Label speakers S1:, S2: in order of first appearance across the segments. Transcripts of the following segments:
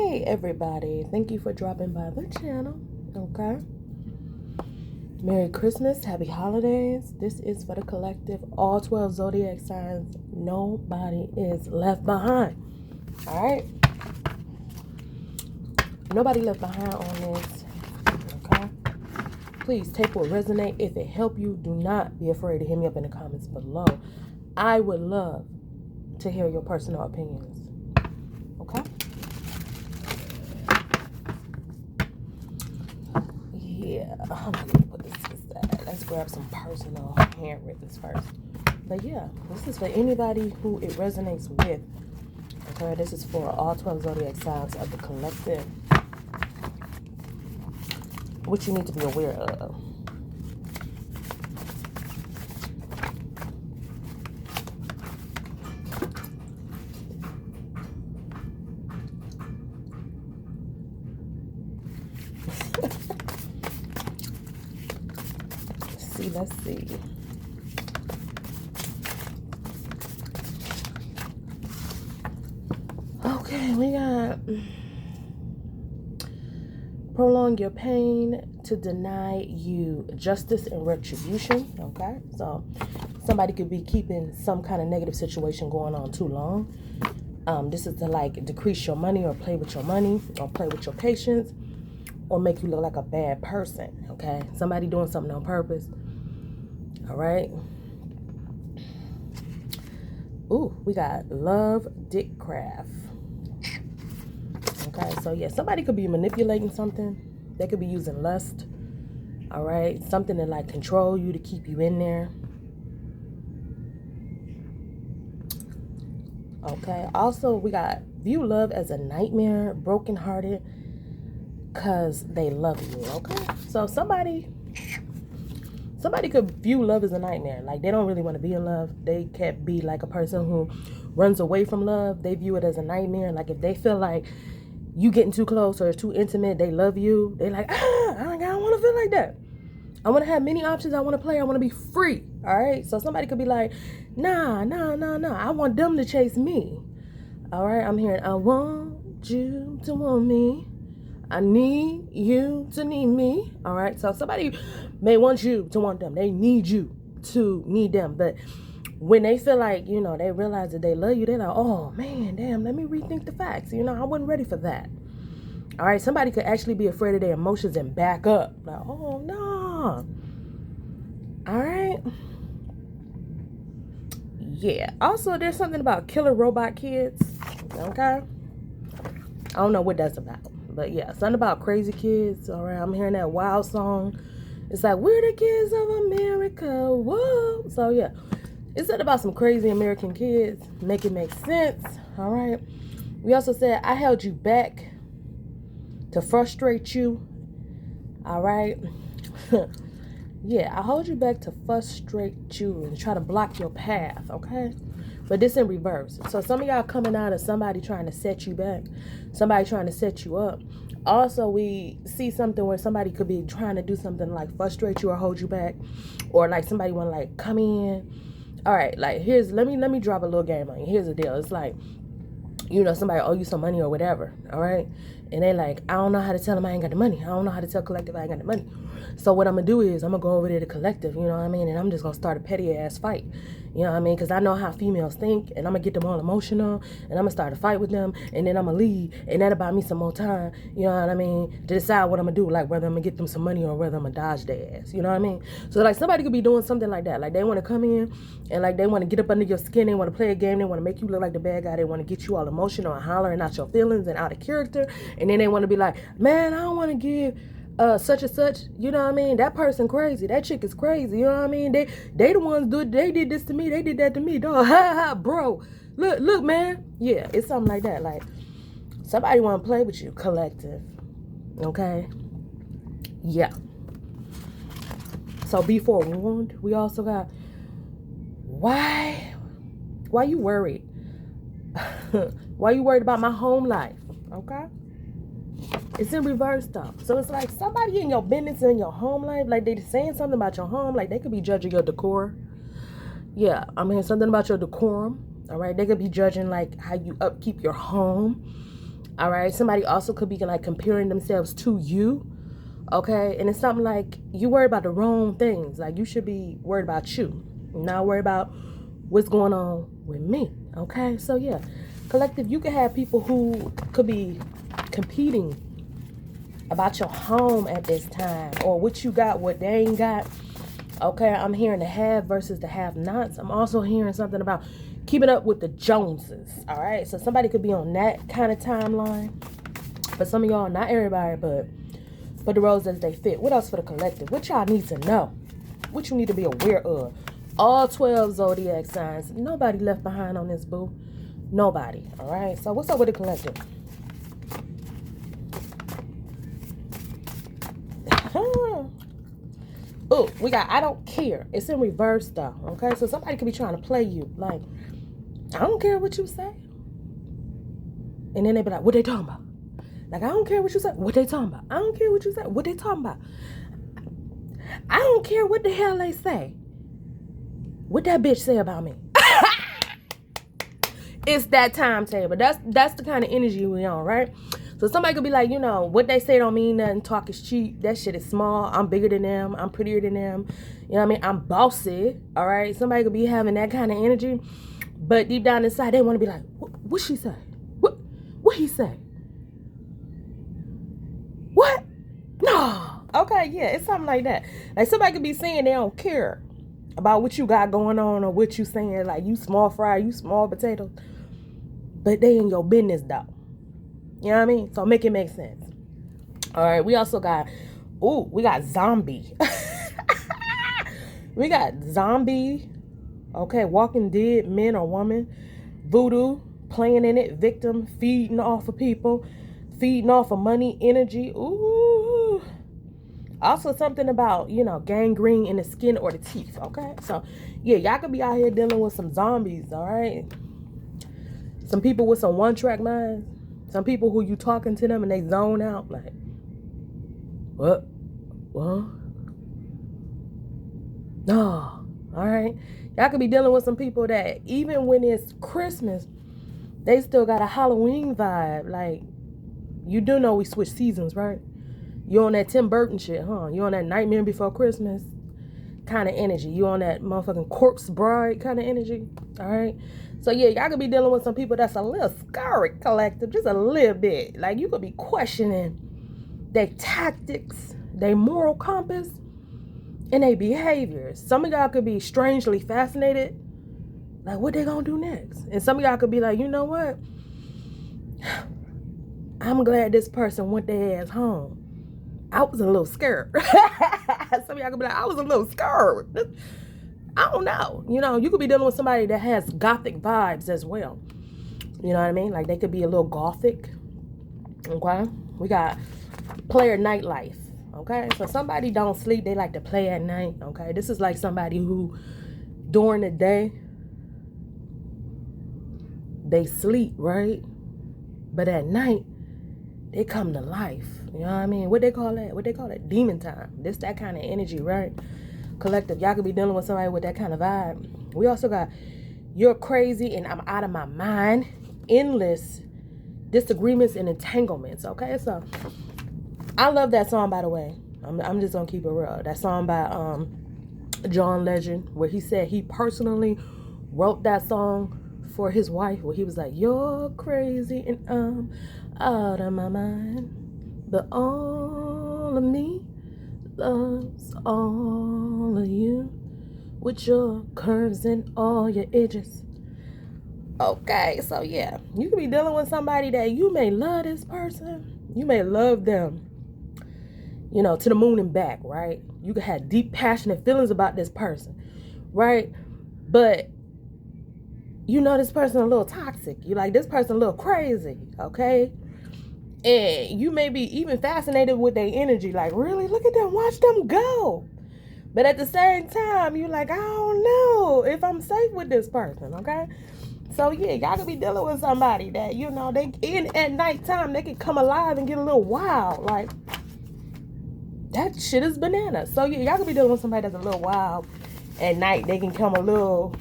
S1: Hey everybody, thank you for dropping by the channel. Okay, Merry Christmas, Happy Holidays. This is for the collective, all 12 zodiac signs. Nobody is left behind. All right, nobody left behind on this. Okay, please take what resonate. If it helped you, do not be afraid to hit me up in the comments below. I would love to hear your personal opinions. Okay. Yeah, I'm gonna put this to the side. Let's grab some personal handwrittens first. But yeah, this is for anybody who it resonates with. Okay, this is for all 12 zodiac signs of the collective. What you need to be aware of. Let's see. Okay, we got prolong your pain to deny you justice and retribution. Okay, so somebody could be keeping some kind of negative situation going on too long. This is to like decrease your money or play with your money or play with your patience or make you look like a bad person. Okay, somebody doing something on purpose. All right. Ooh, we got love Dickcraft. Okay, so yeah, somebody could be manipulating something. They could be using lust. All right, something to like control you to keep you in there. Okay, also we got view love as a nightmare, brokenhearted, because they love you. Okay, so somebody could view love as a nightmare. Like they don't really want to be in love. They can't be like a person who runs away from love. They view it as a nightmare. Like if they feel like you getting too close or it's too intimate, they love you. They like, I don't want to feel like that. I want to have many options. I want to play. I want to be free. All right. So somebody could be like, nah. I want them to chase me. All right. I'm hearing, I want you to want me. I need you to need me. All right. So somebody may want you to want them. They need you to need them. But when they feel like, you know, they realize that they love you, they're like, oh man, damn, let me rethink the facts. You know, I wasn't ready for that. All right. Somebody could actually be afraid of their emotions and back up. Like, oh no. All right. Yeah. Also, there's something about killer robot kids. Okay. I don't know what that's about. But yeah, something about crazy kids. All right, I'm hearing that wild song. It's like, we're the kids of America. Whoa. So yeah, it's something about some crazy American kids. Make it make sense. All right. We also said, I held you back to frustrate you. All right. Yeah, I hold you back to frustrate you and try to block your path. Okay. But this in reverse. So some of y'all coming out of somebody trying to set you back. Somebody trying to set you up. Also, we see something where somebody could be trying to do something like frustrate you or hold you back. Or like somebody want to like come in. All right, like here's, let me drop a little game on you. Here's the deal. It's like, you know, somebody owe you some money or whatever. All right. And they like, I don't know how to tell them I ain't got the money. I don't know how to tell collective I ain't got the money. So what I'm going to do is I'm going to go over there to collective, you know what I mean? And I'm just going to start a petty ass fight. You know what I mean? Because I know how females think. And I'm going to get them all emotional. And I'm going to start a fight with them. And then I'm going to leave. And that'll buy me some more time. You know what I mean? To decide what I'm going to do. Like whether I'm going to get them some money or whether I'm going to dodge their ass. You know what I mean? So like somebody could be doing something like that. Like they want to come in and like they want to get up under your skin. They want to play a game. They want to make you look like the bad guy. They want to get you all emotional and hollering out your feelings and out of character. And then they want to be like, man, I don't want to give such and such, you know what I mean? That person crazy. That chick is crazy, you know what I mean? They the ones they did this to me. They did that to me, dog. Ha ha, bro. Look, man. Yeah, it's something like that. Like somebody want to play with you, collective. Okay? Yeah. So be forewarned. We also got why you worried? Why you worried about my home life? Okay? It's in reverse though. So it's like somebody in your business in your home life, like they saying something about your home, like they could be judging your decor. Yeah, I'm hearing something about your decorum. All right, they could be judging like how you upkeep your home. All right. Somebody also could be like comparing themselves to you. Okay. And it's something like you worry about the wrong things. Like you should be worried about you, not worry about what's going on with me. Okay. So yeah, collective, you could have people who could be competing about your home at this time, or what you got, what they ain't got. Okay, I'm hearing the have versus the have-nots. I'm also hearing something about keeping up with the Joneses. All right, so somebody could be on that kind of timeline. But some of y'all, not everybody, but for the roles as they fit. What else for the collective? What y'all need to know? What you need to be aware of? All 12 zodiac signs. Nobody left behind on this, boo. Nobody. All right, so what's up with the collective? Oh, we got I don't care. It's in reverse though. Okay, so somebody could be trying to play you. Like, I don't care what you say. And then they be like, what they talking about? Like, I don't care what you say. What they talking about? I don't care what you say. What they talking about? I don't care what the hell they say. What that bitch say about me? It's that timetable. That's the kind of energy we on, right? So somebody could be like, you know, what they say don't mean nothing. Talk is cheap. That shit is small. I'm bigger than them. I'm prettier than them. You know what I mean? I'm bossy. All right. Somebody could be having that kind of energy, but deep down inside, they want to be like, what she say? What he say? What? No. Okay. Yeah. It's something like that. Like somebody could be saying they don't care about what you got going on or what you saying. Like you small fry, you small potatoes, but they in your business though. You know what I mean? So make it make sense. All right. We also got, we got zombie. We got zombie. Okay. Walking dead, men or woman. Voodoo, playing in it. Victim, feeding off of people. Feeding off of money, energy. Ooh. Also something about, you know, gangrene in the skin or the teeth. Okay. So, yeah, y'all could be out here dealing with some zombies. All right. Some people with some one-track minds. Some people who you talking to them and they zone out like, what? No. All right. Y'all could be dealing with some people that even when it's Christmas, they still got a Halloween vibe. Like, you do know we switch seasons, right? You on that Tim Burton shit, huh? You on that Nightmare Before Christmas kind of energy. You on that motherfucking Corpse Bride kind of energy. All right. So, yeah, y'all could be dealing with some people that's a little scary, collective, just a little bit. Like, you could be questioning their tactics, their moral compass, and their behaviors. Some of y'all could be strangely fascinated. Like, what they gonna do next? And some of y'all could be like, you know what? I'm glad this person went their ass home. I was a little scared. Some of y'all could be like, I was a little scared. I don't know. You know, you could be dealing with somebody that has gothic vibes as well. You know what I mean? Like they could be a little gothic. Okay. We got player nightlife. Okay. So somebody don't sleep. They like to play at night. Okay. This is like somebody who during the day they sleep, right? But at night they come to life. You know what I mean? What they call that? What they call it? Demon time. This that kind of energy, right? Collective, y'all could be dealing with somebody with that kind of vibe. We also got you're crazy and I'm out of my mind. Endless disagreements and entanglements. Okay, so I love that song, by the way. I'm just gonna keep it real. That song by John Legend, where he said he personally wrote that song for his wife, where he was like, you're crazy and I'm out of my mind, but all of me loves all of you with your curves and all your edges. Okay, so yeah, you could be dealing with somebody that you may love this person. You may love them, you know, to the moon and back, right? You could have deep, passionate feelings about this person, right? But you know this person a little toxic. You like this person a little crazy, okay? And you may be even fascinated with their energy. Like, really? Look at them. Watch them go. But at the same time, you're like, I don't know if I'm safe with this person, okay? So, yeah, y'all could be dealing with somebody that, you know, they in at nighttime, they can come alive and get a little wild. Like, that shit is bananas. So, yeah, y'all could be dealing with somebody that's a little wild at night. They can come a little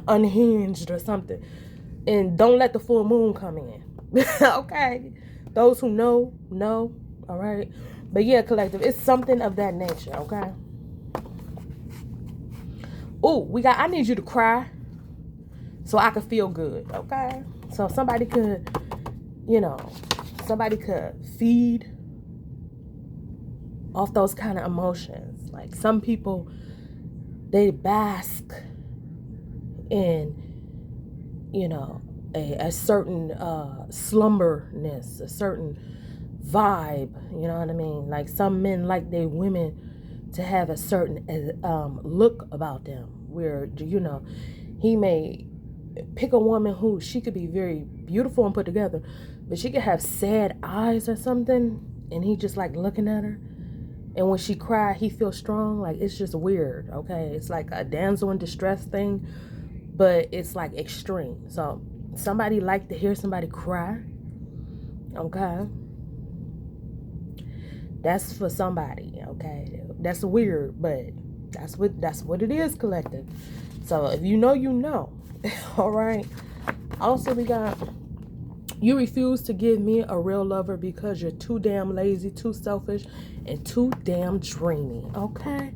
S1: unhinged or something. And don't let the full moon come in. Okay. Those who know. All right. But yeah, collective, it's something of that nature. Okay. Oh, I need you to cry so I could feel good. Okay. So somebody could, you know, somebody could feed off those kind of emotions. Like some people, they bask in, you know, a certain slumberness, a certain vibe, you know what I mean? Like some men like their women to have a certain look about them, where, you know, he may pick a woman who she could be very beautiful and put together, but she could have sad eyes or something, and he just like looking at her, and when she cry he feels strong. Like, it's just weird. Okay, it's like a damsel in distress thing, but it's like extreme. So somebody like to hear somebody cry. Okay, that's for somebody. Okay, that's weird, but that's what it is, collective. So if you know, you know. All right. Also, we got, you refuse to give me a real lover because you're too damn lazy, too selfish, and too damn dreamy. Okay,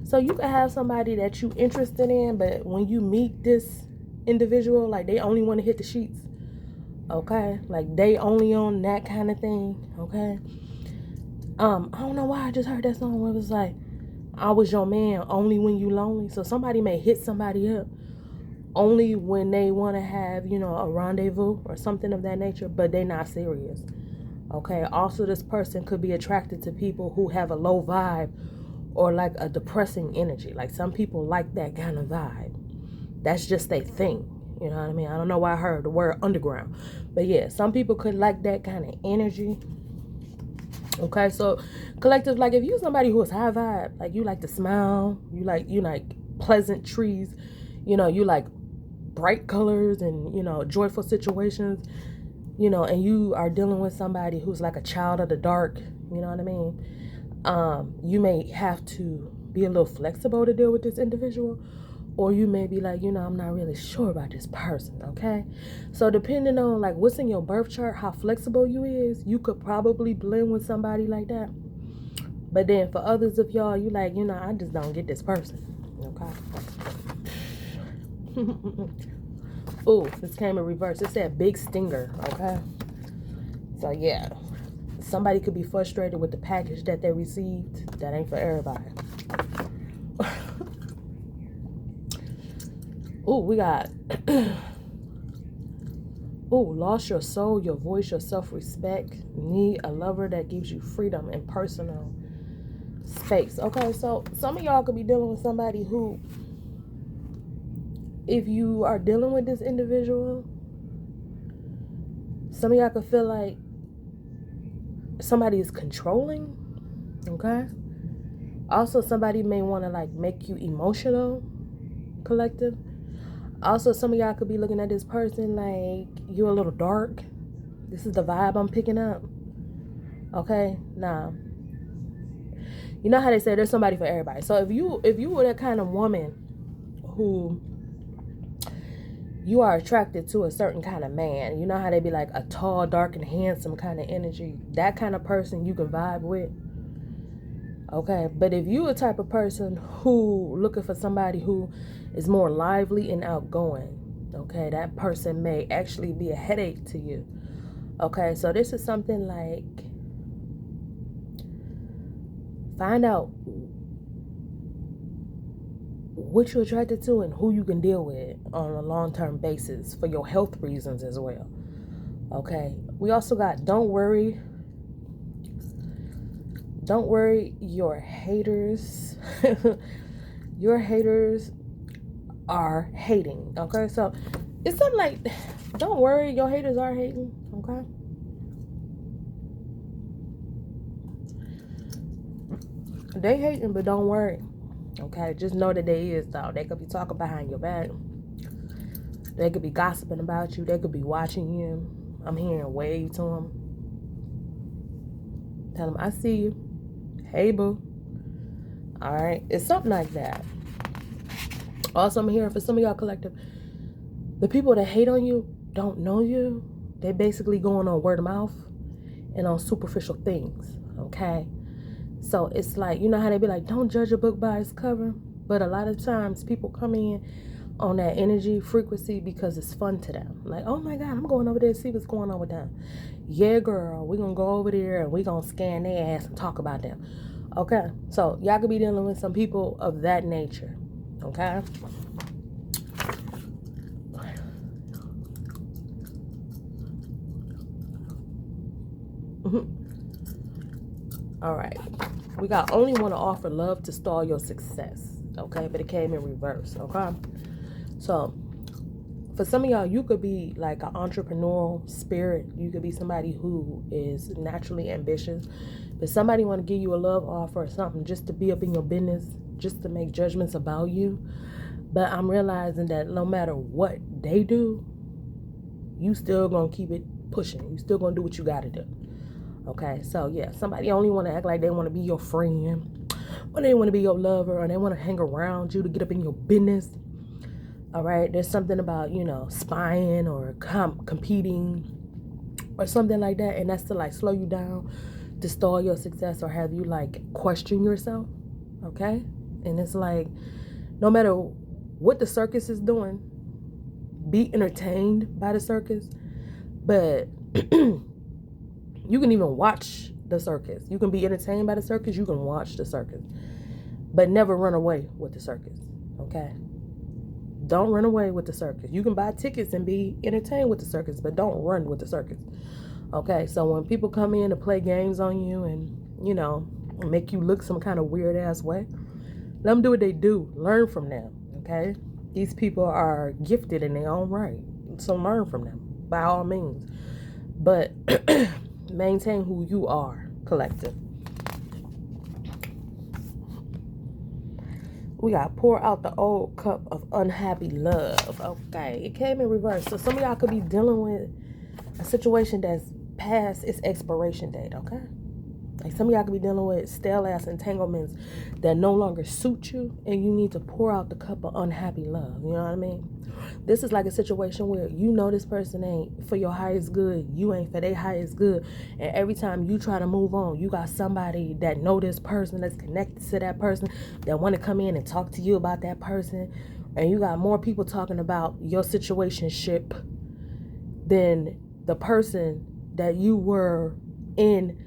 S1: so you can have somebody that you interested in, but when you meet this individual, like, they only want to hit the sheets. Okay, like they only on that kind of thing. Okay. I don't know why I just heard that song where it was like, I was your man only when you lonely. So somebody may hit somebody up only when they want to have, you know, a rendezvous or something of that nature, but they not serious. Okay. Also, this person could be attracted to people who have a low vibe or like a depressing energy. Like some people like that kind of vibe. That's just their thing. You know what I mean? I don't know why I heard the word underground, but yeah, some people could like that kind of energy. Okay, so collective, like if you somebody who is high vibe, like you like to smile, you like pleasant trees, you know, you like bright colors and, you know, joyful situations, you know, and you are dealing with somebody who's like a child of the dark, you know what I mean? You may have to be a little flexible to deal with this individual, or you may be like, you know, I'm not really sure about this person. Okay, so depending on like what's in your birth chart, how flexible you is, you could probably blend with somebody like that. But then for others of y'all, you like, you know, I just don't get this person. Okay. Oh, this came in reverse. It said big stinger. Okay, so yeah, somebody could be frustrated with the package that they received. That ain't for everybody. Oh, we got lost your soul, your voice, your self-respect. Need a lover that gives you freedom and personal space. Okay, so some of y'all could be dealing with somebody who, if you are dealing with this individual, some of y'all could feel like somebody is controlling. Okay, also somebody may want to like make you emotional, collective. Also, some of y'all could be looking at this person like you're a little dark. This is the vibe I'm picking up. Okay, now, you know how they say there's somebody for everybody. So if you were that kind of woman who you are attracted to a certain kind of man, you know how they be like a tall, dark, and handsome kind of energy. That kind of person you can vibe with. Okay, but if you a type of person who looking for somebody who is more lively and outgoing, okay, that person may actually be a headache to you. Okay, so this is something like, find out what you're attracted to and who you can deal with on a long-term basis for your health reasons as well. Okay, we also got don't worry, your haters. Your haters are hating. Okay, so it's something like, don't worry, your haters are hating. Okay, they hating, but don't worry. Okay, just know that they is, though. They could be talking behind your back. They could be gossiping about you. They could be watching you. I'm hearing wave to them. Tell them, I see you. Hey, boo. All right, it's something like that. Also, I'm hearing for some of y'all collective, the people that hate on you don't know you. They basically going on word of mouth and on superficial things, okay? So it's like, you know how they be like, don't judge a book by its cover? But a lot of times people come in on that energy frequency because it's fun to them. Like, oh my God, I'm going over there to see what's going on with them. Yeah, girl, we're going to go over there and we're going to scan their ass and talk about them. Okay? So y'all could be dealing with some people of that nature. Okay? All right. We got only want to offer love to stall your success. Okay? But it came in reverse. Okay? So for some of y'all, you could be like an entrepreneurial spirit. You could be somebody who is naturally ambitious. But somebody want to give you a love offer or something just to be up in your business, just to make judgments about you. But I'm realizing that no matter what they do, you still going to keep it pushing. You still going to do what you got to do. Okay, so yeah, somebody only want to act like they want to be your friend, or they want to be your lover, or they want to hang around you to get up in your business. All right, there's something about, you know, spying or competing or something like that, and that's to like slow you down, to stall your success, or have you like question yourself. Okay, and it's like, no matter what the circus is doing, be entertained by the circus, but you can even watch the circus. You can be entertained by the circus. You can watch the circus, but never run away with the circus. Okay. Don't run away with the circus. You can buy tickets and be entertained with the circus, but don't run with the circus. Okay. So when people come in to play games on you and, you know, make you look some kind of weird ass way, let them do what they do. Learn from them. Okay. These people are gifted in their own right. So learn from them by all means. But maintain who you are, collective. We got pour out the old cup of unhappy love. Okay, it came in reverse. So some of y'all could be dealing with a situation that's past its expiration date, okay? Like some of y'all could be dealing with stale ass entanglements that no longer suit you, and you need to pour out the cup of unhappy love. You know what I mean? This is like a situation where you know this person ain't for your highest good, you ain't for their highest good, and every time you try to move on, you got somebody that know this person, that's connected to that person, that want to come in and talk to you about that person, and you got more people talking about your situationship than the person that you were in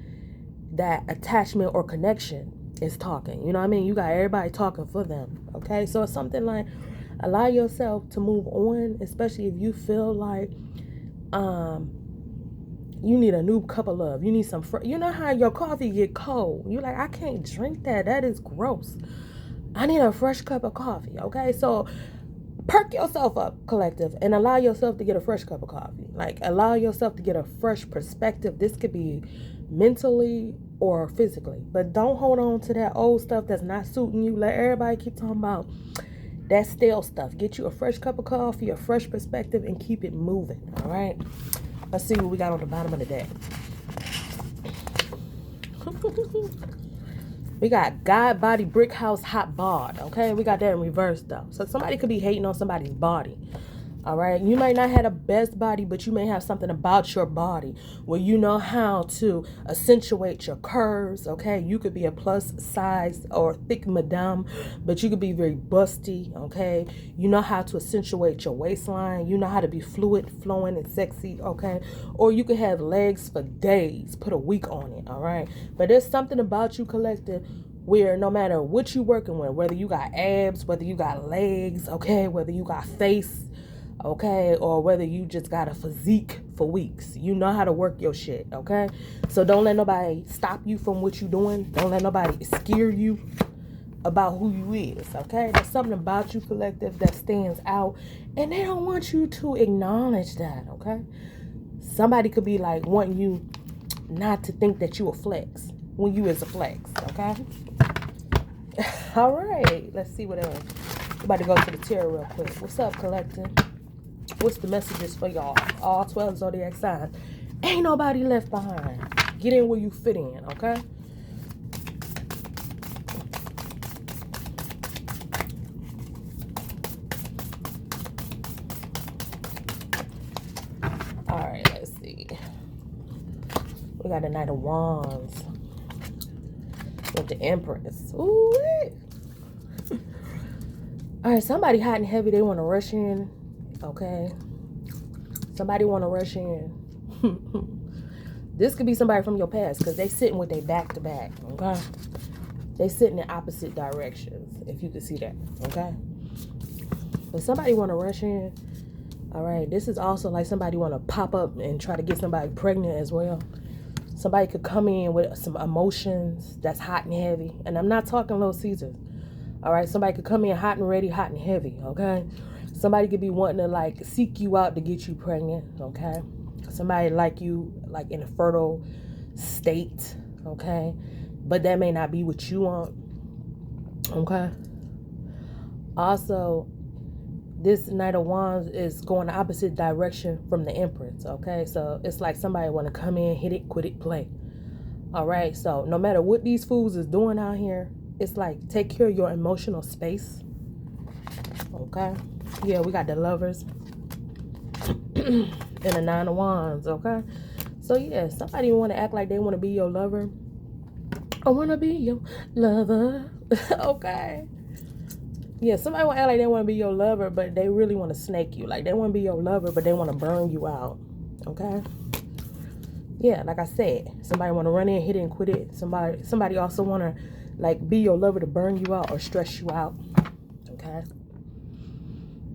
S1: that attachment or connection is talking. You know what I mean? You got everybody talking for them. Okay, so it's something like, allow yourself to move on, especially if you feel like you need a new cup of love. You need some you know how your coffee get cold, you're like, I can't drink that is gross, I need a fresh cup of coffee. Okay, so perk yourself up, collective, and allow yourself to get a fresh cup of coffee. Like, allow yourself to get a fresh perspective. This could be mentally or physically, but don't hold on to that old stuff that's not suiting you. Let everybody keep talking about that stale stuff. Get you a fresh cup of coffee, a fresh perspective, and keep it moving. All right, let's see what we got on the bottom of the deck. We got God, body, brick house, hot bod. Okay, we got that in reverse though. So somebody could be hating on somebody's body. All right, you might not have the best body, but you may have something about your body where you know how to accentuate your curves. Okay, you could be a plus size or thick madame, but you could be very busty. Okay, you know how to accentuate your waistline. You know how to be fluid, flowing, and sexy. Okay, or you could have legs for days, put a week on it. All right, but there's something about you, collective, where no matter what you're working with, whether you got abs, whether you got legs, okay, whether you got face, okay, or whether you just got a physique for weeks, you know how to work your shit. Okay, so don't let nobody stop you from what you're doing. Don't let nobody scare you about who you is. Okay, there's something about you, collective, that stands out, and they don't want you to acknowledge that. Okay, somebody could be like wanting you not to think that you a flex when you is a flex. Okay. All right, let's see what else. We're about to go to the tarot real quick. What's up, collective? What's the messages for y'all? All 12 zodiac signs. Ain't nobody left behind. Get in where you fit in, okay? All right, let's see. We got the Knight of Wands with the Empress. Ooh. All right, somebody hot and heavy. They want to rush in. Okay. Somebody want to rush in. This could be somebody from your past because they sitting with their back to back. Okay. They sitting in opposite directions. If you could see that. Okay. But somebody want to rush in. All right. This is also like somebody want to pop up and try to get somebody pregnant as well. Somebody could come in with some emotions that's hot and heavy. And I'm not talking Little Caesars. All right. Somebody could come in hot and ready, hot and heavy. Okay. Somebody could be wanting to like seek you out to get you pregnant. Okay. Somebody like you like in a fertile state. Okay. But that may not be what you want. Okay. Also, this Knight of Wands is going the opposite direction from the Empress. Okay. So it's like somebody want to come in, hit it, quit it, play. All right. So no matter what these fools is doing out here, it's like take care of your emotional space. Okay. Yeah, we got the Lovers and the Nine of Wands. Okay. So yeah, somebody want to act like they want to be your lover. I want to be your lover. Okay. Yeah, somebody want to act like they want to be your lover, but they really want to snake you. Like they want to be your lover, but they want to burn you out. Okay. Yeah, like I said, somebody want to run in, hit it, and quit it. Somebody also want to like be your lover to burn you out or stress you out. Okay.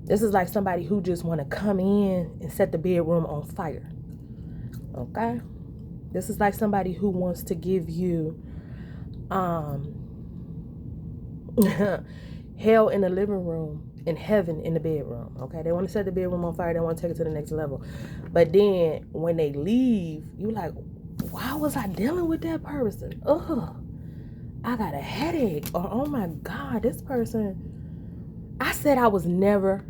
S1: This is like somebody who just want to come in and set the bedroom on fire. Okay. This is like somebody who wants to give you hell in the living room and heaven in the bedroom. Okay. They want to set the bedroom on fire. They want to take it to the next level. But then when they leave, you like, why was I dealing with that person? Ugh, I got a headache. Or, oh my God, this person, I said I was never,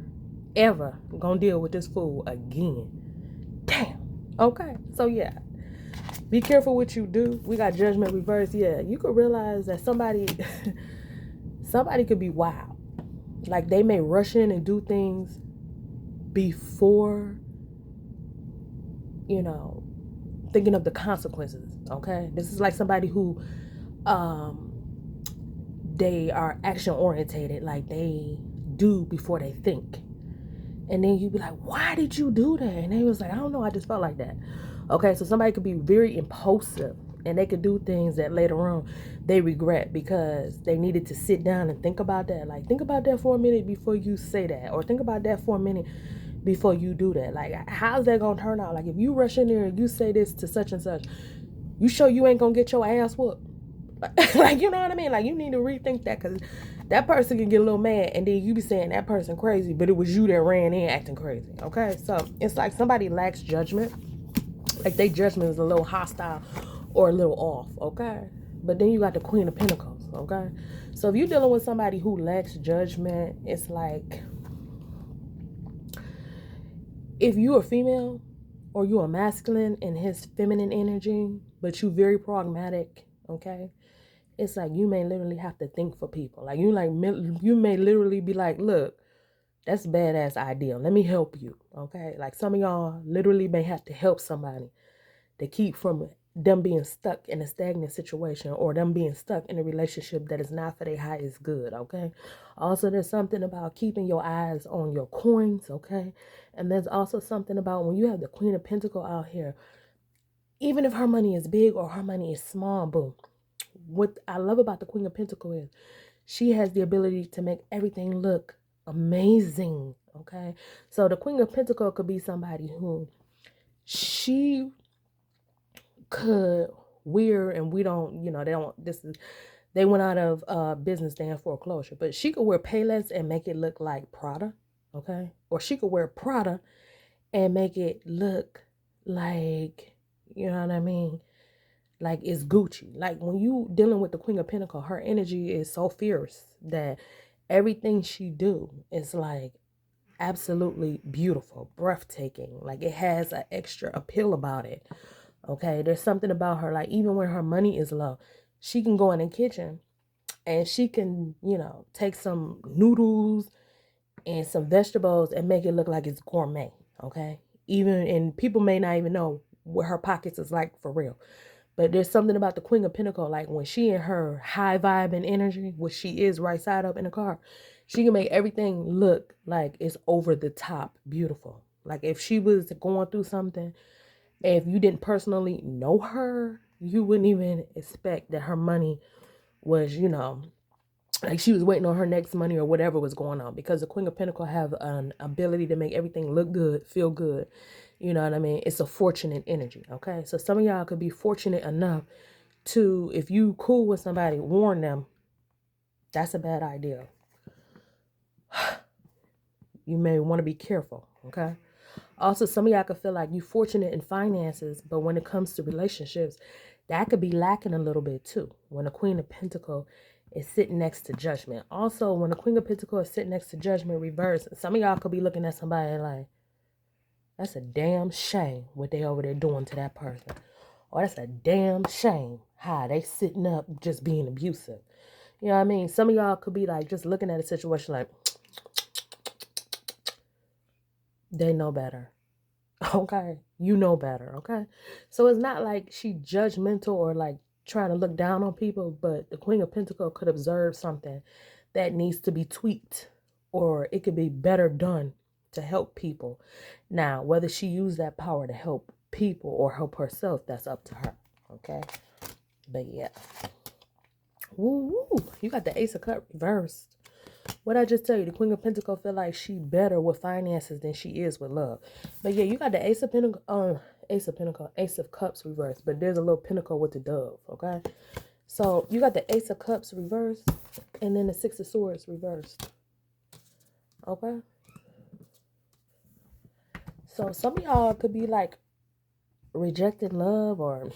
S1: ever gonna deal with this fool again. Damn. Okay. So yeah, be careful what you do. We got Judgment reversed. Yeah, you could realize that somebody could be wild. Like they may rush in and do things before, you know, thinking of the consequences. Okay. This is like somebody who they are action orientated. Like they do before they think. And then you be like, why did you do that? And they was like, I don't know, I just felt like that. Okay, so somebody could be very impulsive and they could do things that later on they regret because they needed to sit down and think about that. Like, think about that for a minute before you say that. Or think about that for a minute before you do that. Like, how's that going to turn out? Like, if you rush in there and you say this to such and such, you sure you ain't going to get your ass whooped? Like, you know what I mean? Like, you need to rethink that because that person can get a little mad and then you be saying that person crazy, but it was you that ran in acting crazy. Okay, so it's like somebody lacks judgment. Like their judgment is a little hostile or a little off. Okay, but then you got the Queen of Pentacles. Okay, so if you're dealing with somebody who lacks judgment, it's like if you're a female or you're a masculine in his feminine energy, but you very pragmatic. Okay, it's like you may literally have to think for people. Like you may literally be like, look, that's a badass idea. Let me help you. Okay. Like some of y'all literally may have to help somebody to keep from them being stuck in a stagnant situation or them being stuck in a relationship that is not for their highest good. Okay. Also, there's something about keeping your eyes on your coins. Okay. And there's also something about when you have the Queen of Pentacles out here, even if her money is big or her money is small, boom. What I love about the Queen of Pentacles is she has the ability to make everything look amazing. Okay. So the Queen of Pentacles could be somebody who she could wear, and we don't, you know, they went out of business, they in foreclosure, but she could wear Payless and make it look like Prada. Okay. Or she could wear Prada and make it look like, you know what I mean? Like it's Gucci. Like when you dealing with the Queen of Pentacles, her energy is so fierce that everything she do is like absolutely beautiful, breathtaking. Like it has an extra appeal about it. Okay, there's something about her. Like even when her money is low, she can go in the kitchen and she can, you know, take some noodles and some vegetables and make it look like it's gourmet. Okay, even and people may not even know what her pockets is like for real. But there's something about the Queen of Pentacles, like when she in her high vibe and energy, which she is right side up in the car, she can make everything look like it's over the top beautiful. Like if she was going through something, if you didn't personally know her, you wouldn't even expect that her money was, like she was waiting on her next money or whatever was going on, because the Queen of Pentacles have an ability to make everything look good, feel good. You know what I mean? It's a fortunate energy. Okay. So some of y'all could be fortunate enough to, if you cool with somebody, warn them. That's a bad idea. You may want to be careful. Okay. Also, some of y'all could feel like you fortunate in finances, but when it comes to relationships, that could be lacking a little bit too. When the Queen of Pentacles is sitting next to Judgment. Also, when the Queen of Pentacles is sitting next to Judgment reverse, some of y'all could be looking at somebody like, that's a damn shame what they over there doing to that person. Or that's a damn shame how they sitting up just being abusive. You know what I mean? Some of y'all could be like just looking at a situation like, they know better. Okay, you know better. Okay, so it's not like she judgmental or like trying to look down on people, but the Queen of Pentacles could observe something that needs to be tweaked, or it could be better done to help people. Now, whether she used that power to help people or help herself, that's up to her. Okay, but yeah, woo, you got the Ace of Cups reversed. What I just tell you, the Queen of Pentacles feel like she better with finances than she is with love. But yeah, you got the Ace of Pentacles, Ace of Cups reversed. But there's a little pentacle with the dove, okay? So you got the Ace of Cups reversed, and then the Six of Swords reversed, okay? So some of y'all could be like rejecting love, or,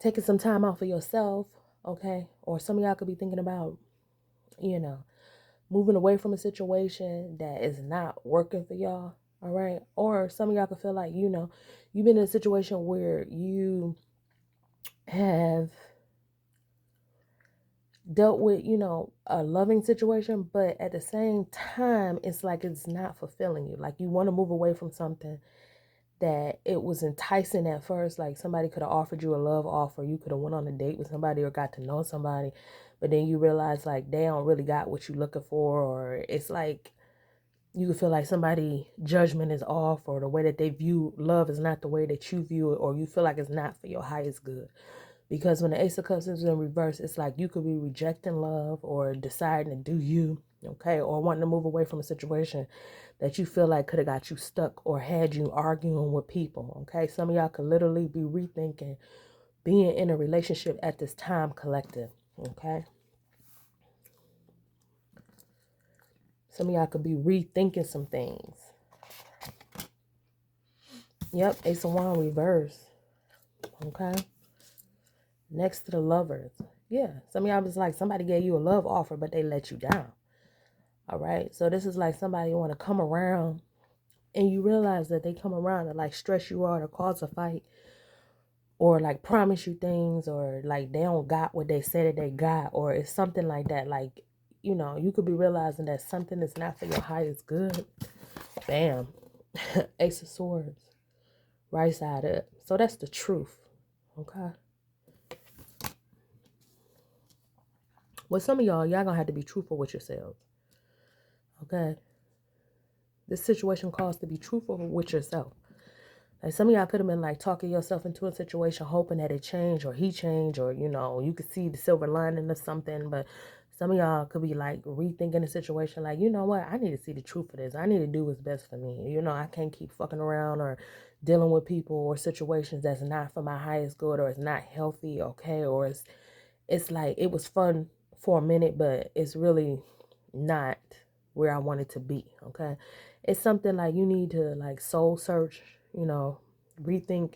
S1: taking some time out for yourself, okay? Or some of y'all could be thinking about, moving away from a situation that is not working for y'all, all right? Or some of y'all could feel like, you've been in a situation where you have dealt with, a loving situation, but at the same time, it's like it's not fulfilling you. Like you want to move away from something that it was enticing at first. Like somebody could have offered you a love offer. You could have went on a date with somebody or got to know somebody, but then you realize like they don't really got what you're looking for, or it's like you could feel like somebody judgment is off, or the way that they view love is not the way that you view it, or you feel like it's not for your highest good. Because when the Ace of Cups is in reverse, it's like you could be rejecting love or deciding to do you, okay, or wanting to move away from a situation that you feel like could have got you stuck or had you arguing with people, okay? Some of y'all could literally be rethinking being in a relationship at this time, collective, okay? Some of y'all could be rethinking some things. Yep, Ace of Wands reverse, okay? Next to the Lovers. Yeah, some of y'all was like somebody gave you a love offer, but they let you down. All right, so this is like somebody want to come around, and you realize that they come around to like stress you out or cause a fight, or like promise you things, or like they don't got what they said that they got, or it's something like that. Like, you could be realizing that something is not for your highest good. Bam. Ace of Swords. Right side up. So that's the truth. Okay. Well, some of y'all gonna have to be truthful with yourselves. Okay. This situation calls to be truthful with yourself. Like some of y'all could have been like talking yourself into a situation, hoping that it changed or he changed, or you could see the silver lining of something. But some of y'all could be like rethinking the situation, like, you know what, I need to see the truth of this. I need to do what's best for me. I can't keep fucking around or dealing with people or situations that's not for my highest good, or it's not healthy, okay? Or it's like it was fun for a minute, but it's really not where I want it to be, okay? It's something like you need to like soul search, rethink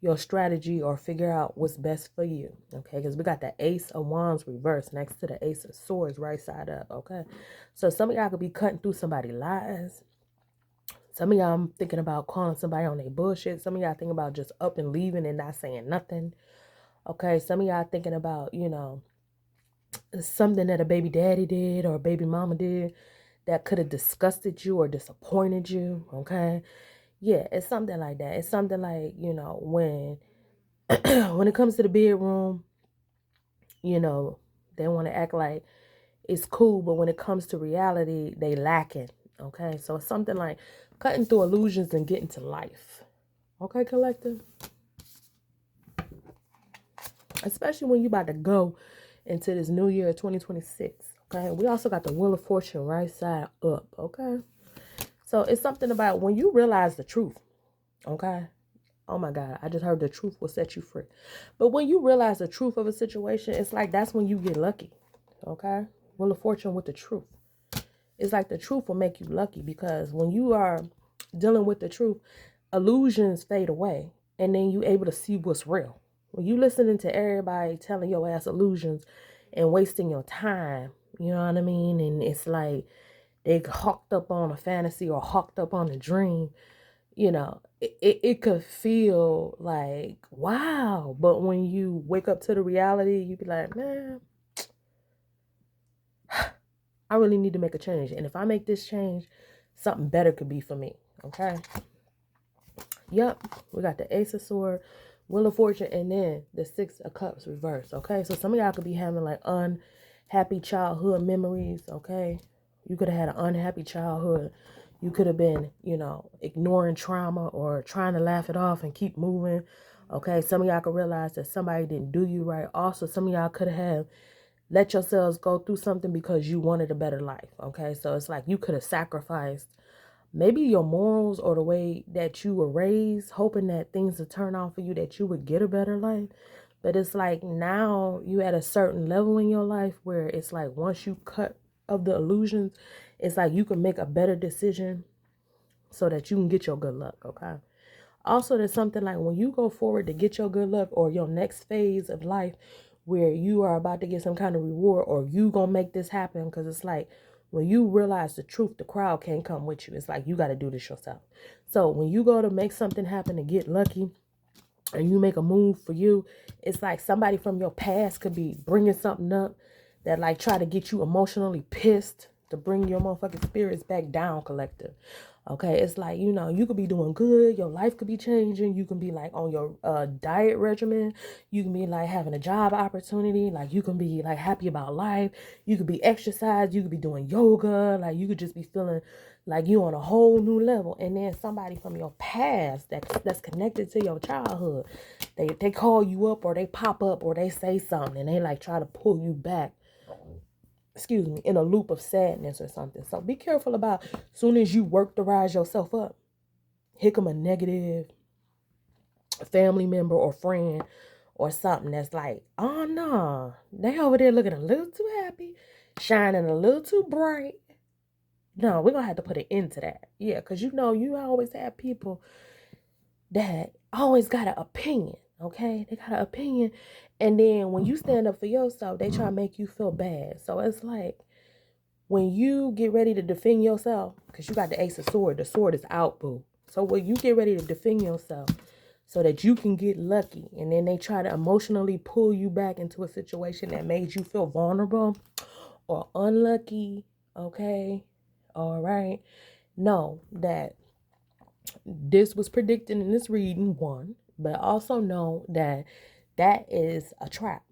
S1: your strategy or figure out what's best for you, okay? Because we got the Ace of Wands reversed next to the Ace of Swords right side up, okay? So some of y'all could be cutting through somebody's lies. Some of y'all, I'm thinking about calling somebody on their bullshit. Some of y'all thinking about just up and leaving and not saying nothing, okay? Some of y'all thinking about, something that a baby daddy did or a baby mama did that could have disgusted you or disappointed you, okay? Yeah, it's something like that. It's something like, when when it comes to the bedroom, you know, they want to act like it's cool, but when it comes to reality, they lacking. Okay, so it's something like cutting through illusions and getting to life. Okay, collective. Especially when you about to go into this new year of 2026. Okay, we also got the Wheel of Fortune right side up. Okay, so it's something about when you realize the truth. Okay, oh my God, I just heard the truth will set you free. But when you realize the truth of a situation, it's like that's when you get lucky. Okay, Wheel of Fortune with the truth. It's like the truth will make you lucky because when you are dealing with the truth, illusions fade away and then you able to see what's real. When you listening to everybody telling your ass illusions and wasting your time, you know what I mean? And it's like they hawked up on a fantasy or hawked up on a dream, it could feel like, wow. But when you wake up to the reality, you be like, man, I really need to make a change. And if I make this change, something better could be for me. Okay. Yep. We got the Ace of Swords, Wheel of Fortune, and then the Six of Cups reversed. Okay. So some of y'all could be having like unhappy childhood memories. Okay. You could have had an unhappy childhood. You could have been, ignoring trauma or trying to laugh it off and keep moving. Okay. Some of y'all could realize that somebody didn't do you right. Also, some of y'all could have let yourselves go through something because you wanted a better life. Okay. So it's like you could have sacrificed maybe your morals or the way that you were raised, hoping that things would turn out for you, that you would get a better life. But it's like now you at a certain level in your life where it's like once you cut of the illusions, it's like you can make a better decision so that you can get your good luck. Okay. Also, there's something like when you go forward to get your good luck or your next phase of life where you are about to get some kind of reward or you gonna make this happen, because it's like when you realize the truth, the crowd can't come with you. It's like you got to do this yourself. So when you go to make something happen to get lucky and you make a move for you, it's like somebody from your past could be bringing something up that like try to get you emotionally pissed to bring your motherfucking spirits back down, collective. Okay, it's like, you could be doing good. Your life could be changing. You can be like on your diet regimen. You can be like having a job opportunity. Like you can be like happy about life. You could be exercise. You could be doing yoga. Like you could just be feeling like you on a whole new level. And then somebody from your past that's connected to your childhood, they call you up or they pop up or they say something and they like try to pull you back, in a loop of sadness or something. So be careful about as soon as you work to rise yourself up, here come a negative family member or friend or something that's like, oh no, they over there looking a little too happy, shining a little too bright. No, we're gonna have to put an end to that. Yeah, because you always have people that always got an opinion. Okay, they got an opinion, and then when you stand up for yourself, they try to make you feel bad. So it's like when you get ready to defend yourself, because you got the Ace of Swords, the sword is out, boo. So when you get ready to defend yourself so that you can get lucky, and then they try to emotionally pull you back into a situation that made you feel vulnerable or unlucky, okay? All right. Know that this was predicted in this reading, one, but also know that that is a trap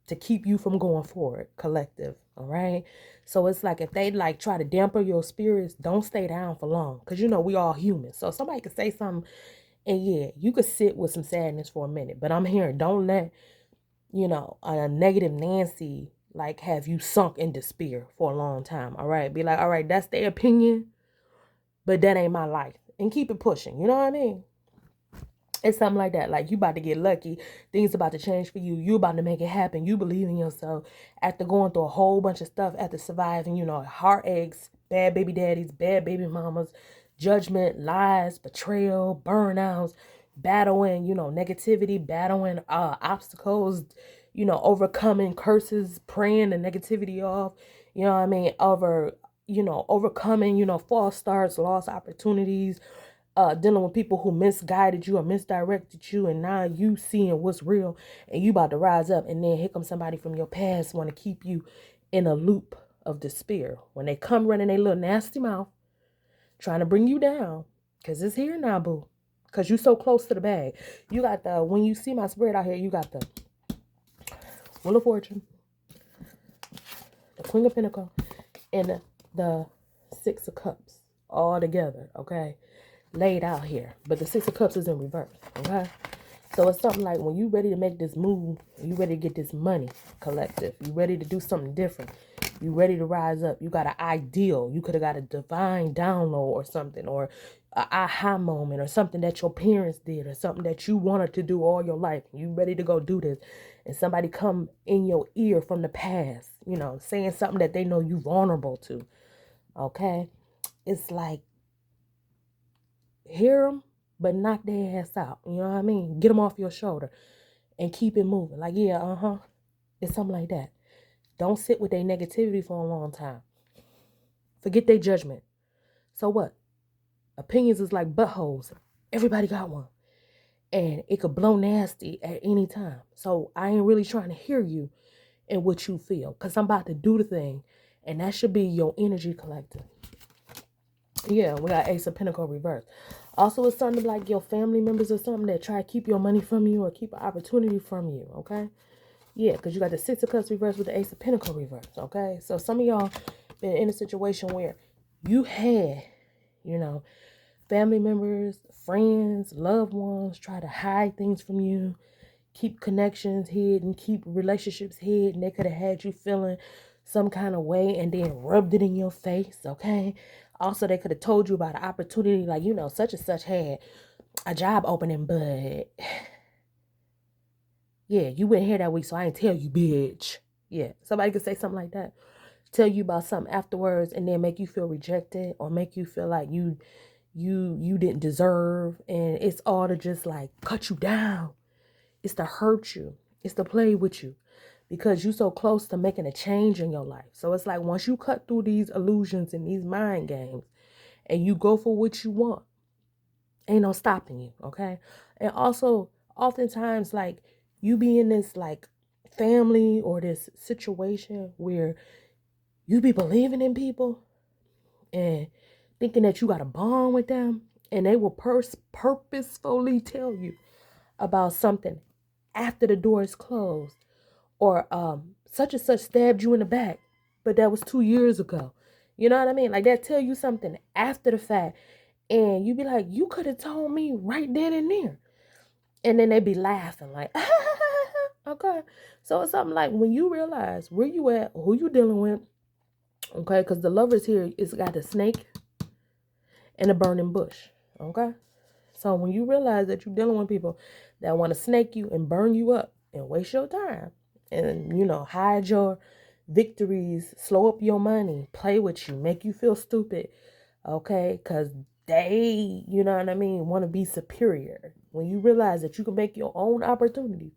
S1: to keep you from going forward, collective. All right. So it's like if they like try to damper your spirits, don't stay down for long. Cause we all human. So somebody could say something and yeah, you could sit with some sadness for a minute. But I'm hearing don't let, a negative Nancy like have you sunk in despair for a long time. All right. Be like, all right, that's their opinion, but that ain't my life. And keep it pushing. You know what I mean? It's something like that. Like you about to get lucky. Things about to change for you. You about to make it happen. You believe in yourself after going through a whole bunch of stuff, after surviving, heartaches, bad baby daddies, bad baby mamas, judgment, lies, betrayal, burnouts, battling, negativity, battling obstacles, overcoming curses, praying the negativity off, you know what I mean? Overcoming, false starts, lost opportunities, dealing with people who misguided you or misdirected you, and now you seeing what's real and you about to rise up, and then here comes somebody from your past want to keep you in a loop of despair. When they come running their little nasty mouth trying to bring you down, Because it's here now, boo. Because you so close to the bag. You got the, when you see my spread out here, you got the Wheel of Fortune, the Queen of Pentacles, and the Six of Cups all together, okay? Laid out here. But the Six of Cups is in reverse, okay? So it's something like when you ready to make this move, you ready to get this money, collective, you ready to do something different, you ready to rise up, you got an ideal, you could have got a divine download or something, or a aha moment, or something that your parents did, or something that you wanted to do all your life. You ready to go do this, and somebody come in your ear from the past, you know, saying something that they know you vulnerable to, okay? It's like, hear them, but knock their ass out. You know what I mean? Get them off your shoulder and keep it moving. Like, yeah, it's something like that. Don't sit with their negativity for a long time. Forget their judgment. So what? Opinions is like buttholes. Everybody got one. And it could blow nasty at any time. So I ain't really trying to hear you and what you feel. Because I'm about to do the thing. And that should be your energy collective. Yeah, we got Ace of Pentacles reverse. Also, it's something like your family members or something that try to keep your money from you or keep an opportunity from you, okay? Yeah, because you got the Six of Cups reverse with the Ace of Pentacles reverse, okay? So some of y'all been in a situation where you had, you know, family members, friends, loved ones try to hide things from you, keep connections hidden, keep relationships hidden. They could have had you feeling some kind of way and then rubbed it in your face, okay? Also, they could have told you about an opportunity, like, you know, such and such had a job opening, but yeah, you went here that week, so I ain't tell you, bitch. Yeah, somebody could say something like that. Tell you about something afterwards and then make you feel rejected or make you feel like you didn't deserve, and it's all to just like cut you down. It's to hurt you. It's to play with you because you're so close to making a change in your life. So it's like once you cut through these illusions and these mind games and you go for what you want, ain't no stopping you, okay? And also, oftentimes, like, you be in this, like, family or this situation where you be believing in people and thinking that you got a bond with them, and they will purposefully tell you about something after the door is closed, or such and such stabbed you in the back, but that was 2 years ago. You know what I mean? Like, that tell you something after the fact, and you be like, you could have told me right then and there. And then they be laughing like, okay. So it's something like when you realize where you at, who you dealing with, okay? Because the lovers here is got a snake and a burning bush, okay? So when you realize that you're dealing with people that want to snake you and burn you up and waste your time and, you know, hide your victories, slow up your money, play with you, make you feel stupid, okay? Because they, you know what I mean, want to be superior. When you realize that you can make your own opportunities,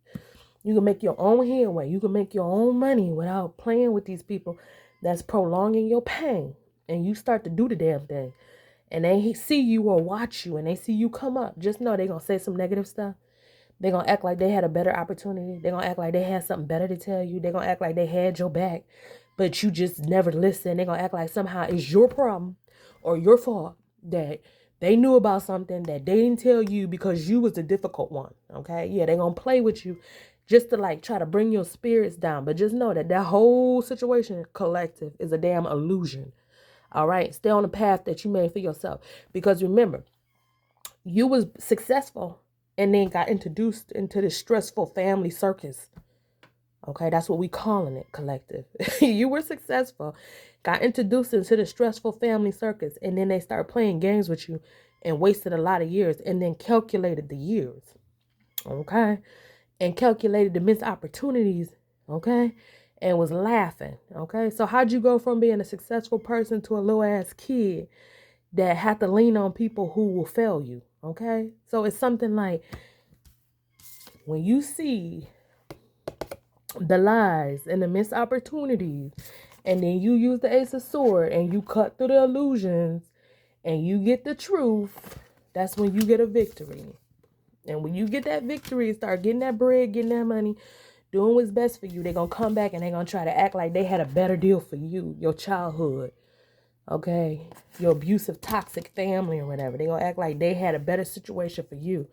S1: you can make your own headway, you can make your own money without playing with these people that's prolonging your pain, and you start to do the damn thing, and they see you or watch you and they see you come up, just know they're going to say some negative stuff. They're going to act like they had a better opportunity. They're going to act like they had something better to tell you. They're going to act like they had your back, but you just never listen. They're going to act like somehow it's your problem or your fault that they knew about something that they didn't tell you because you was the difficult one, okay? Yeah, they're going to play with you just to like try to bring your spirits down. But just know that that whole situation collective is a damn illusion. All right, stay on the path that you made for yourself. Because remember, you was successful and then got introduced into this stressful family circus. Okay, that's what we calling it, collective. You were successful, got introduced into the stressful family circus, and then they start playing games with you and wasted a lot of years and then calculated the years. Okay, and calculated the missed opportunities. Okay, and was laughing. Okay, so how'd you go from being a successful person to a little ass kid that have to lean on people who will fail you? Okay, so it's something like when you see the lies and the missed opportunities, and then you use the Ace of Swords and you cut through the illusions and you get the truth, that's when you get a victory. And when you get that victory, start getting that bread, getting that money, doing what's best for you, they're going to come back and they're going to try to act like they had a better deal for you, your childhood. okay, your abusive, toxic family or whatever. They gonna act like they had a better situation for you.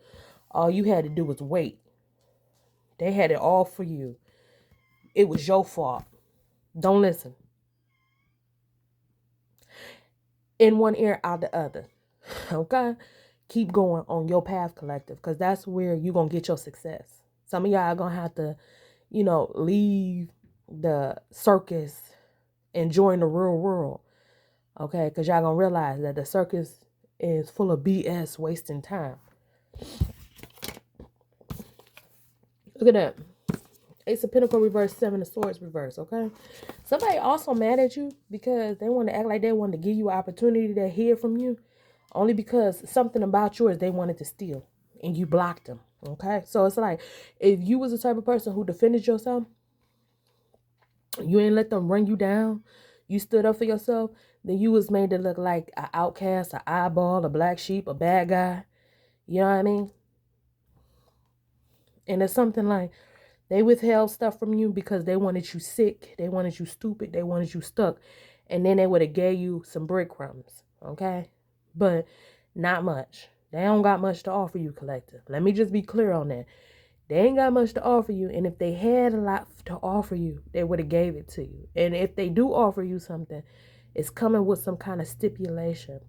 S1: All you had to do was wait. They had it all for you. It was your fault. Don't listen. In one ear, out the other. Okay? Keep going on your path, collective, because that's where you're going to get your success. Some of y'all are going to have to, leave the circus and join the real world. Okay? Because y'all going to realize that the circus is full of BS, wasting time. Look at that. Ace of Pentacles reverse, Seven of Swords reverse, okay? Somebody also mad at you because they want to act like they wanted to give you an opportunity to hear from you. Only because something about yours they wanted to steal and you blocked them, okay? So it's like, if you was the type of person who defended yourself, you ain't let them run you down, you stood up for yourself, then you was made to look like an outcast, an eyeball, a black sheep, a bad guy. You know what I mean? And it's something like, they withheld stuff from you because they wanted you sick. They wanted you stupid. They wanted you stuck. And then they would have gave you some breadcrumbs. Okay? But not much. They don't got much to offer you, collective. Let me just be clear on that. They ain't got much to offer you. And if they had a lot to offer you, they would have gave it to you. And if they do offer you something, it's coming with some kind of stipulation.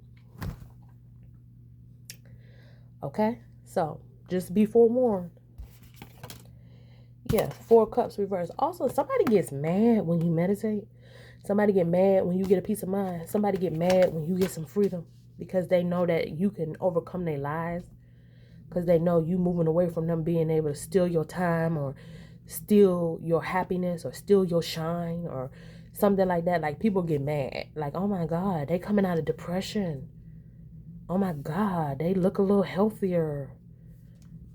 S1: Okay? So, just be forewarned. Yeah, Four of Cups reverse. Also, somebody gets mad when you meditate. Somebody get mad when you get a peace of mind. Somebody get mad when you get some freedom because they know that you can overcome their lies. Because they know you moving away from them being able to steal your time or steal your happiness or steal your shine or something like that. Like, people get mad. Like, oh my God, they coming out of depression. Oh my God, they look a little healthier.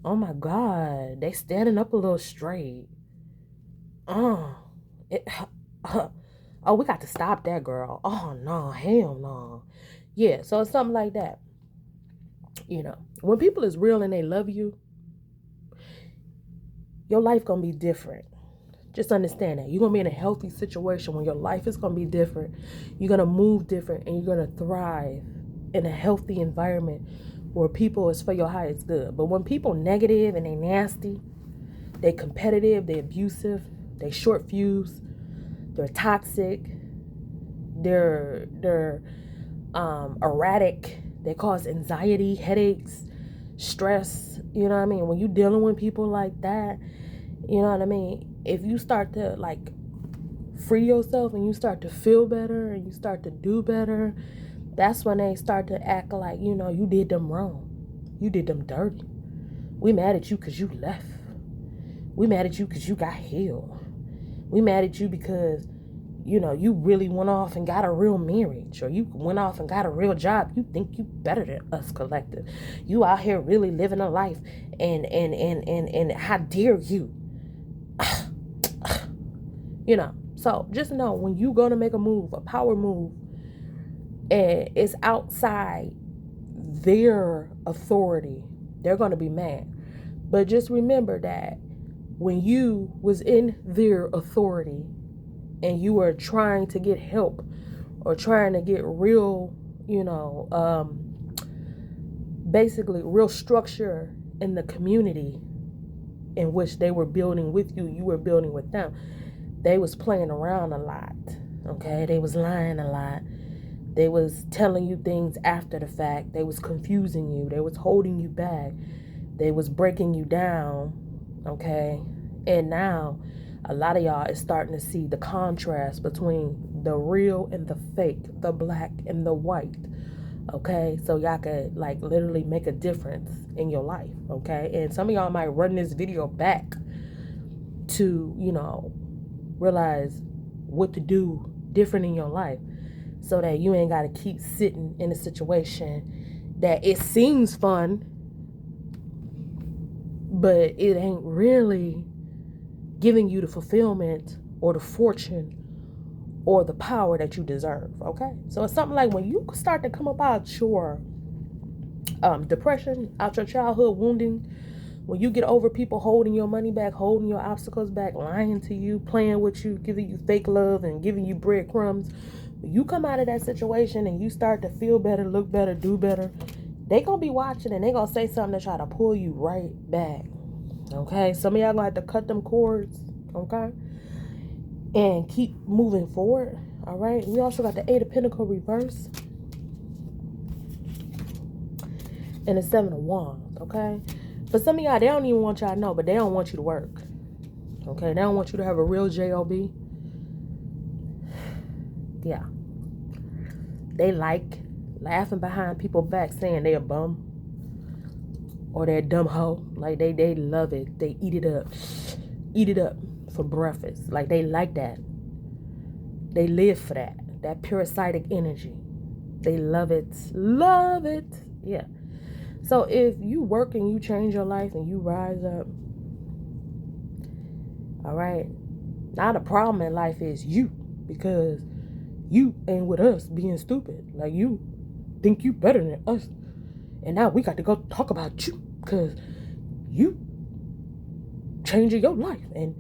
S1: Oh my God, they standing up a little straight. Oh, we got to stop that, girl. Oh no, hell no. Yeah, so it's something like that. When people is real and they love you, your life gonna be different. Just understand that. You're gonna be in a healthy situation when your life is gonna be different. You're gonna move different and you're gonna thrive in a healthy environment where people is for your highest good. But when people negative and they nasty, they competitive, they abusive, they short fuse, they're toxic, they're erratic, they cause anxiety, headaches, stress. You know what I mean? When you dealing with people like that, you know what I mean? If you start to like free yourself and you start to feel better and you start to do better, that's when they start to act like, you did them wrong. You did them dirty. We mad at you because you left. We mad at you because you got healed. We mad at you because, you really went off and got a real marriage, or you went off and got a real job. You think you better than us, collective. You out here really living a life, and how dare you? So just know, when you gonna make a move, a power move, and it's outside their authority, they're gonna be mad. But just remember that when you was in their authority and you were trying to get help or trying to get real, basically real structure in the community in which they were building with you, you were building with them, they was playing around a lot, okay? They was lying a lot. They was telling you things after the fact. They was confusing you. They was holding you back. They was breaking you down, okay? And now a lot of y'all is starting to see the contrast between the real and the fake, the black and the white, okay? So y'all could like literally make a difference in your life, okay? And some of y'all might run this video back to, realize what to do different in your life so that you ain't got to keep sitting in a situation that it seems fun, but it ain't really giving you the fulfillment or the fortune or the power that you deserve, okay? So it's something like when you start to come up out your depression, out your childhood wounding, when you get over people holding your money back, holding your obstacles back, lying to you, playing with you, giving you fake love and giving you breadcrumbs, When you come out of that situation and you start to feel better, look better, do better, they gonna be watching and they gonna say something to try to pull you right back. Okay? Some of y'all gonna have to cut them cords, okay? And keep moving forward. All right? We also got the Eight of Pentacles reverse and the Seven of Wands, okay? For some of y'all, they don't even want y'all to know, but they don't want you to work. Okay? They don't want you to have a real job. Yeah. They like laughing behind people's back saying they a bum or they're a dumb hoe. Like they love it. They eat it up. Eat it up for breakfast. Like they like that. They live for that. That parasitic energy. They love it. Love it. Yeah. So if you work and you change your life and you rise up, all right, now the problem in life is you, because you ain't with us being stupid. Like you think you better than us. And now we got to go talk about you because you changing your life. And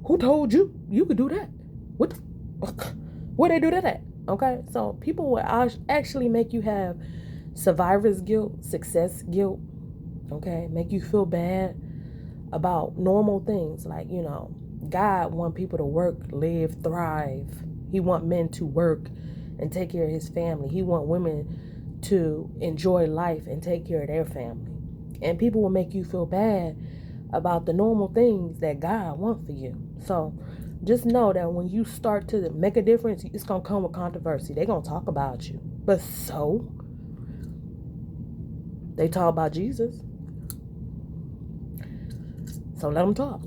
S1: who told you you could do that? What the fuck? Where they do that at? Okay, so people will actually make you have survivor's guilt, success guilt, okay? Make you feel bad about normal things. Like, you know, God want people to work, live, thrive. He want men to work and take care of his family. He want women to enjoy life and take care of their family. And people will make you feel bad about the normal things that God wants for you. So just know that when you start to make a difference, it's going to come with controversy. They're going to talk about you. But so, they talk about Jesus. So let them talk.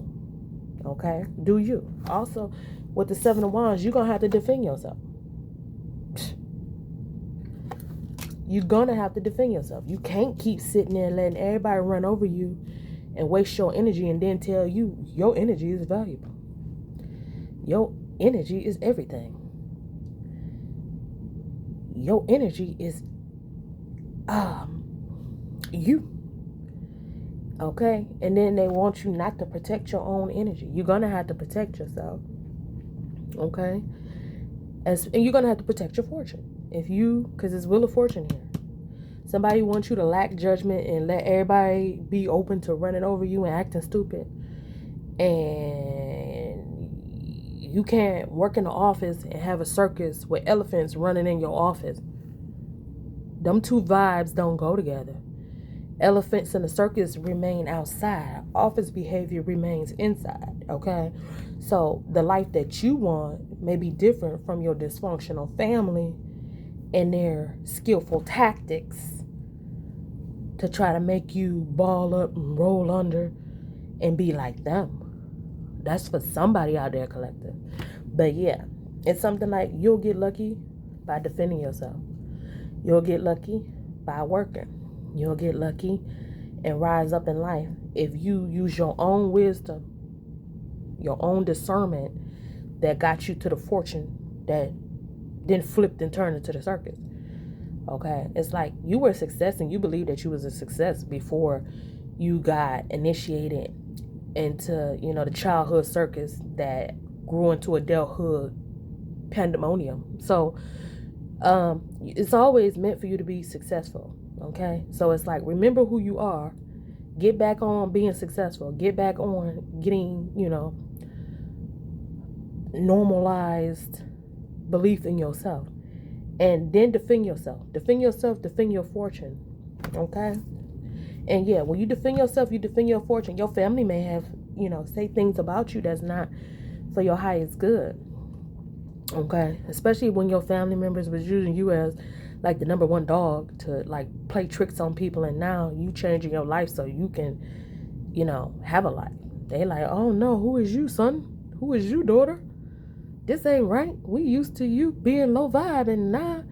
S1: Okay? Do you. Also, with the Seven of Wands, you're going to have to defend yourself. You're going to have to defend yourself. You can't keep sitting there and letting everybody run over you and waste your energy and then tell you your energy is valuable. Your energy is everything. Your energy is you. Okay? And then they want you not to protect your own energy. You're going to have to protect yourself. Okay? And you're going to have to protect your fortune. Because it's Wheel of Fortune here. Somebody wants you to lack judgment and let everybody be open to running over you and acting stupid. And you can't work in the office and have a circus with elephants running in your office. Them two vibes don't go together. Elephants in the circus remain outside. Office behavior remains inside, okay? So the life that you want may be different from your dysfunctional family and their skillful tactics to try to make you ball up and roll under and be like them. That's for somebody out there, collective. But yeah, it's something like you'll get lucky by defending yourself. You'll get lucky by working. You'll get lucky and rise up in life if you use your own wisdom, your own discernment that got you to the fortune that then flipped and turned into the circus. Okay? It's like you were a success and you believed that you was a success before you got initiated into, you know, the childhood circus that grew into adulthood pandemonium. So it's always meant for you to be successful. Okay? So it's like, remember who you are. Get back on being successful. Get back on getting, you know, normalized belief in yourself. And then defend yourself. Defend yourself, defend your fortune. Okay? And yeah, when you defend yourself, you defend your fortune. Your family may have, you know, say things about you that's not for your highest good. Okay? Especially when your family members was using you as like the number one dog to like play tricks on people, and now you changing your life so you can, you know, have a life. They like, oh no, who is you, son? Who is you, daughter? This ain't right. We used to you being low vibe and now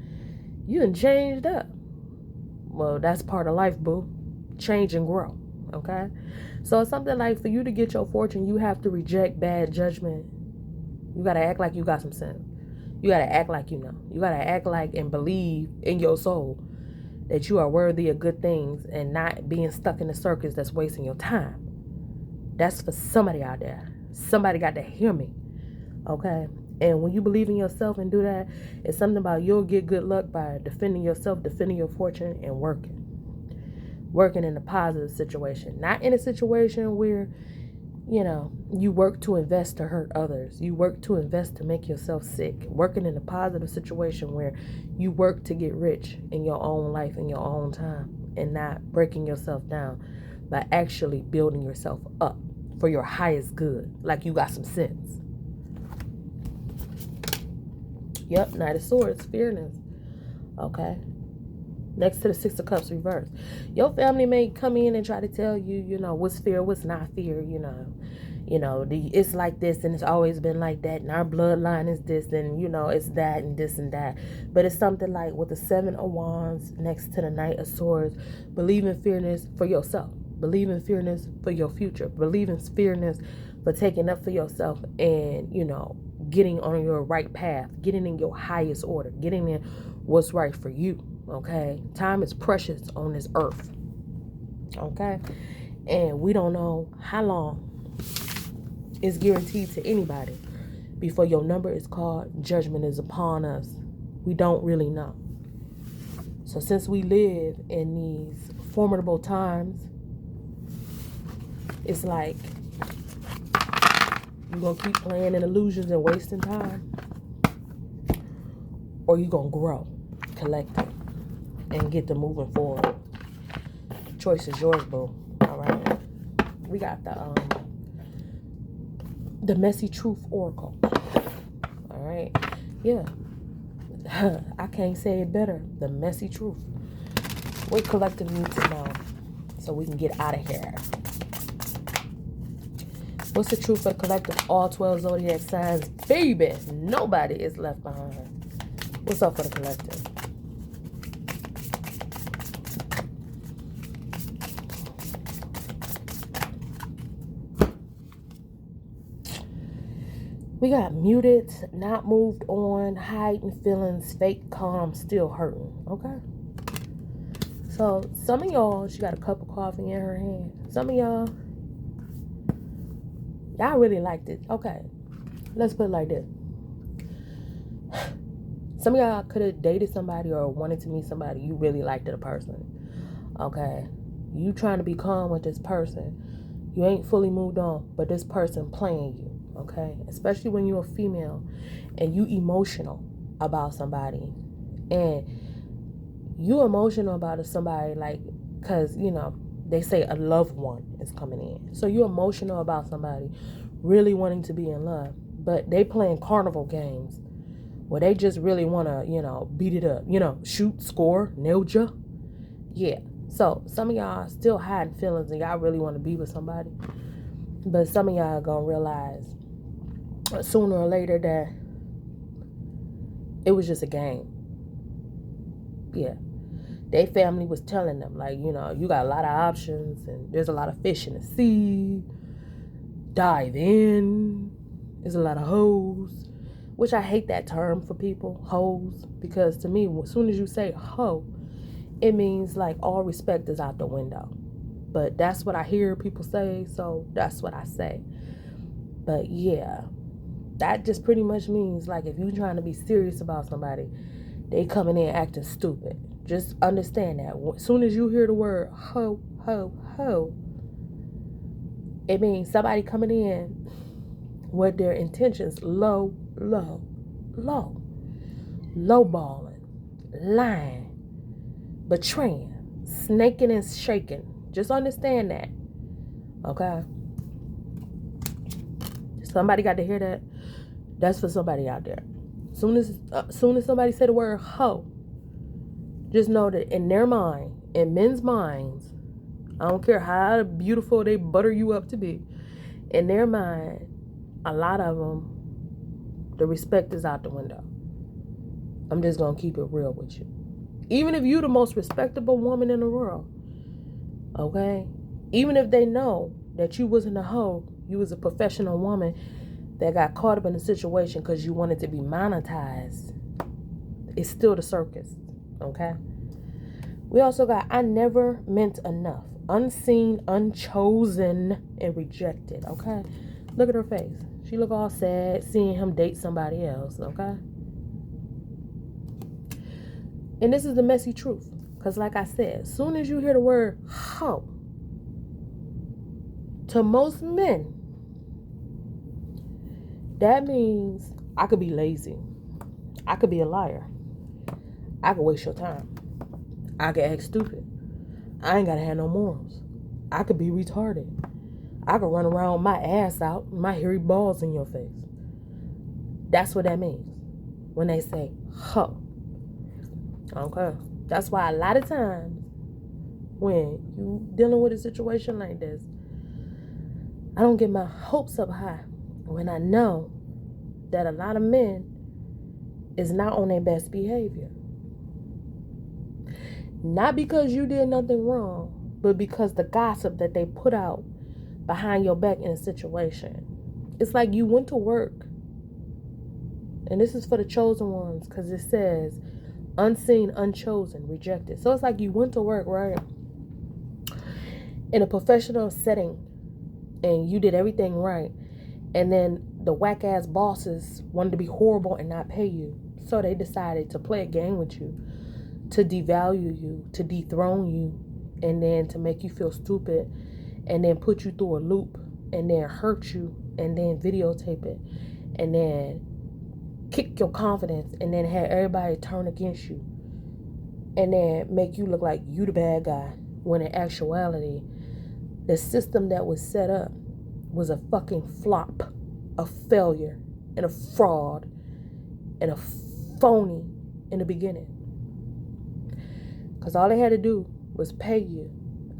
S1: you done changed up. Well, that's part of life, boo. Change and grow. Okay? So it's something like for you to get your fortune, you have to reject bad judgment. You gotta act like you got some sense. You gotta act like you know. You gotta act like and believe in your soul that you are worthy of good things and not being stuck in the circus that's wasting your time. That's for somebody out there. Somebody got to hear me. Okay? And when you believe in yourself and do that, it's something about you'll get good luck by defending yourself, defending your fortune, and working. Working in a positive situation. Not in a situation where, you work to invest to hurt others. You work to invest to make yourself sick. Working in a positive situation where you work to get rich in your own life, in your own time, and not breaking yourself down by actually building yourself up for your highest good. Like you got some sense. Yep, Knight of Swords, fearless. Okay. Next to the Six of Cups reverse. Your family may come in and try to tell you, what's fear, what's not fear, it's like this and it's always been like that and our bloodline is this and, it's that and this and that. But it's something like with the Seven of Wands next to the Knight of Swords, believe in fearness for yourself. Believe in fearness for your future. Believe in fearness for taking up for yourself and, getting on your right path, getting in your highest order, getting in what's right for you. Okay, time is precious on this earth. Okay, and we don't know how long is guaranteed to anybody before your number is called. Judgment is upon us. We don't really know. So since we live in these formidable times, it's like you're gonna keep playing in illusions and wasting time, or you're gonna grow, collective, and get to moving forward. Choice is yours, boo. All right. We got the Messy Truth Oracle. All right. Yeah. I can't say it better. The Messy Truth. What collective need to know so we can get out of here. What's the truth for collective? All 12 zodiac signs, baby. Nobody is left behind. What's up for the collective? We got muted, not moved on, hiding feelings, fake calm, still hurting. Okay? So, some of y'all, she got a cup of coffee in her hand. Some of y'all really liked it. Okay. Let's put it like this. Some of y'all could have dated somebody or wanted to meet somebody. You really liked the person. Okay? You trying to be calm with this person. You ain't fully moved on, but this person playing you. Okay, especially when you're a female and you emotional about somebody, and you emotional about somebody like, cause they say a loved one is coming in, so you're emotional about somebody really wanting to be in love, but they playing carnival games where they just really want to beat it up, shoot, score, nailed ya. Yeah, so some of y'all still hiding feelings and y'all really want to be with somebody, but some of y'all are gonna realize sooner or later that it was just a game. Yeah. Their family was telling them, like, you got a lot of options and there's a lot of fish in the sea. Dive in. There's a lot of hoes. Which I hate that term for people, hoes. Because to me, as soon as you say hoe, it means like all respect is out the window. But that's what I hear people say, so that's what I say. But yeah. That just pretty much means, like, if you're trying to be serious about somebody, they coming in acting stupid. Just understand that. As soon as you hear the word ho, ho, ho, it means somebody coming in with their intentions low, low, low. Lowballing, lying, betraying, snaking and shaking. Just understand that. Okay? Somebody got to hear that. That's for somebody out there. Soon as somebody say the word hoe, just know that in their mind, in men's minds, I don't care how beautiful they butter you up to be, in their mind, a lot of them, the respect is out the window. I'm just going to keep it real with you. Even if you're the most respectable woman in the world, okay? Even if they know that you wasn't a hoe, you was a professional woman that got caught up in a situation because you wanted to be monetized, it's still the circus, okay? We also got I never meant enough. Unseen, unchosen, and rejected, okay? Look at her face. She look all sad seeing him date somebody else, okay? And this is the messy truth. Because like I said, as soon as you hear the word hoe, to most men, that means I could be lazy. I could be a liar. I could waste your time. I could act stupid. I ain't gotta have no morals. I could be retarded. I could run around with my ass out, my hairy balls in your face. That's what that means when they say hoe. Okay. That's why a lot of times when you dealing with a situation like this, I don't get my hopes up high when I know that a lot of men is not on their best behavior. Not because you did nothing wrong, but because the gossip that they put out behind your back in a situation. It's like you went to work, and this is for the chosen ones because it says unseen, unchosen, rejected. So it's like you went to work, right, in a professional setting, and you did everything right, and then the whack ass bosses wanted to be horrible and not pay you, so they decided to play a game with you, to devalue you, to dethrone you, and then to make you feel stupid, and then put you through a loop, and then hurt you, and then videotape it, and then kick your confidence, and then have everybody turn against you, and then make you look like you the bad guy, when in actuality, the system that was set up was a fucking flop, a failure, and a fraud, and a phony in the beginning. Because all they had to do was pay you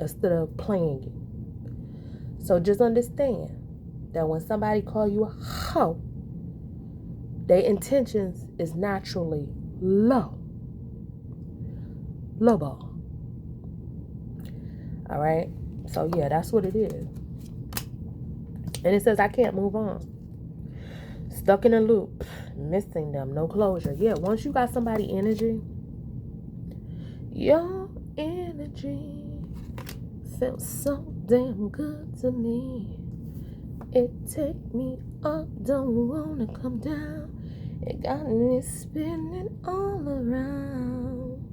S1: instead of playing you. So just understand that when somebody call you a hoe, their intentions is naturally low. Lowball. Alright? So yeah, that's what it is. And it says I can't move on. Stuck in a loop. Missing them. No closure. Yeah, once you got somebody energy, your energy felt so damn good to me. It take me up, don't wanna come down. It got me spinning all around.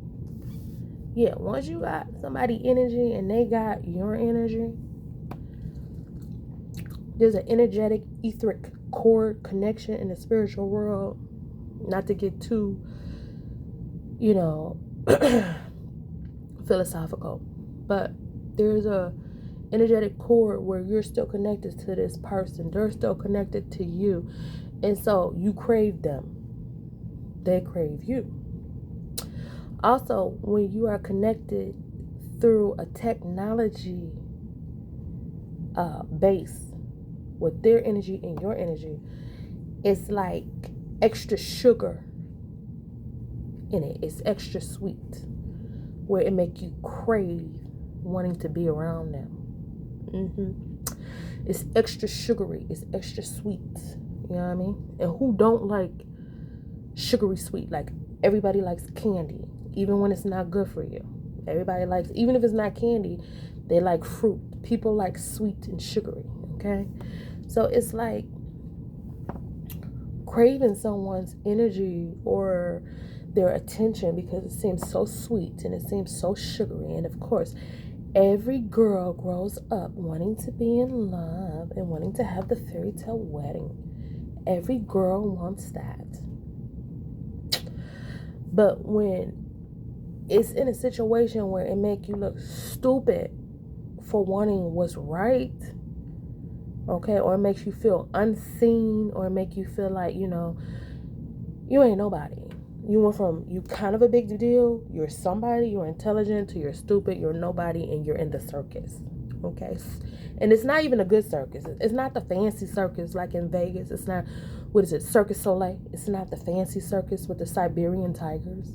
S1: Yeah, once you got somebody energy and they got your energy, there's an energetic, etheric cord connection in the spiritual world. Not to get too, philosophical, but there's a energetic cord where you're still connected to this person. They're still connected to you. And so you crave them. They crave you. Also, when you are connected through a technology base with their energy and your energy, it's like extra sugar in it. It's extra sweet, where it make you crave wanting to be around them. It's extra sugary. It's extra sweet. You know what I mean? And who don't like sugary sweet? Like, everybody likes candy, even when it's not good for you. Everybody likes, even if it's not candy, they like fruit. People like sweet and sugary, okay? So it's like craving someone's energy or their attention because it seems so sweet and it seems so sugary. And of course, every girl grows up wanting to be in love and wanting to have the fairy tale wedding. Every girl wants that. But when it's in a situation where it make you look stupid for wanting what's right, okay, or it makes you feel unseen, or it make you feel like, you ain't nobody. You went from you kind of a big deal, you're somebody, you're intelligent, to you're stupid, you're nobody, and you're in the circus. Okay? And it's not even a good circus. It's not the fancy circus like in Vegas. It's not, Circus Soleil. It's not the fancy circus with the Siberian tigers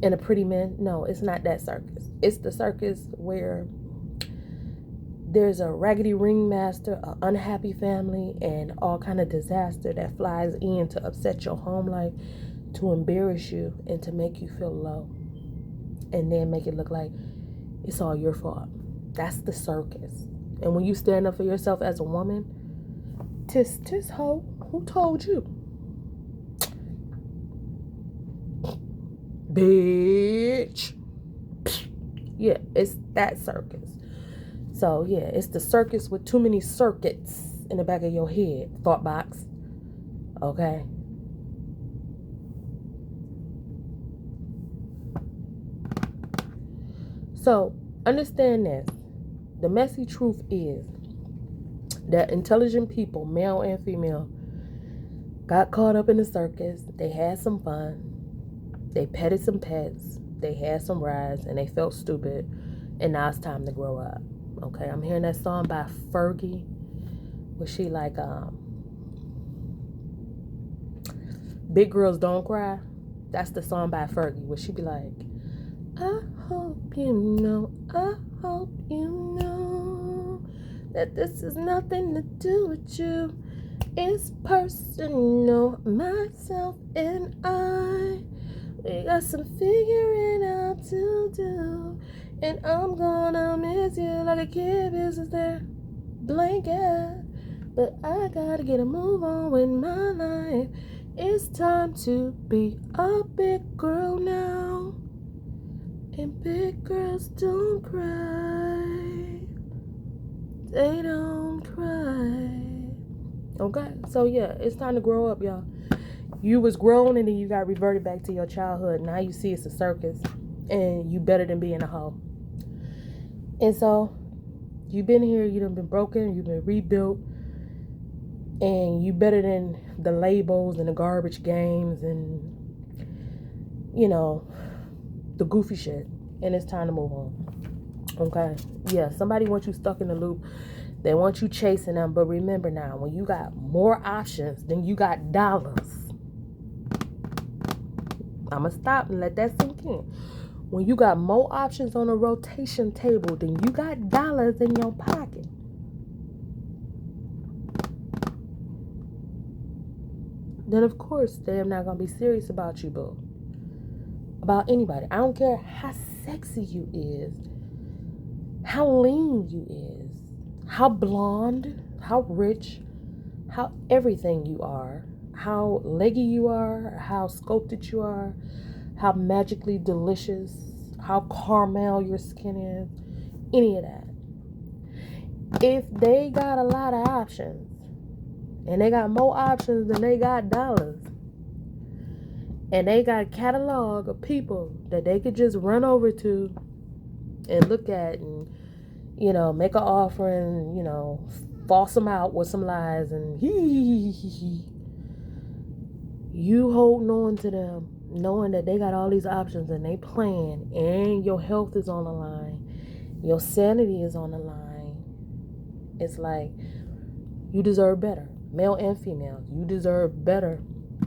S1: and the pretty men. No, it's not that circus. It's the circus where there's a raggedy ringmaster, an unhappy family, and all kind of disaster that flies in to upset your home life, to embarrass you, and to make you feel low, and then make it look like it's all your fault. That's the circus. And when you stand up for yourself as a woman, Tis ho. Who told you? Bitch. Yeah, it's that circus. So yeah, it's the circus with too many circuits in the back of your head, thought box. Okay. So understand this. The messy truth is that intelligent people, male and female, got caught up in the circus. They had some fun. They petted some pets. They had some rides, and they felt stupid. And now it's time to grow up. Okay, I'm hearing that song by Fergie, where she like, Big Girls Don't Cry. That's the song by Fergie, where she be like, I hope you know that this is nothing to do with you. It's personal, myself and I. We got some figuring out to do. And I'm gonna miss you like a kid visits their blanket. But I gotta get a move on with my life. It's time to be a big girl now. And big girls don't cry. They don't cry. Okay? So yeah, it's time to grow up, y'all. You was grown and then you got reverted back to your childhood. Now you see it's a circus and you better than being a hoe. And so you've been here, you done been broken, you've been rebuilt, and you better than the labels and the garbage games and, you know, the goofy shit. And it's time to move on. Okay? Yeah, somebody wants you stuck in the loop. They want you chasing them. But remember now, when you got more options than you got dollars, I'm going to stop and let that sink in. When you got more options on a rotation table than you got dollars in your pocket, then of course they're not going to be serious about you, boo. About anybody. I don't care how sexy you is, how lean you is, how blonde, how rich, how everything you are, how leggy you are, how sculpted you are, how magically delicious, how caramel your skin is, any of that. If they got a lot of options, and they got more options than they got dollars, and they got a catalog of people that they could just run over to and look at and, you know, make an offer and, you know, false them out with some lies and you holding on to them, knowing that they got all these options and they playing, and your health is on the line, your sanity is on the line. It's like, you deserve better, male and female. You deserve better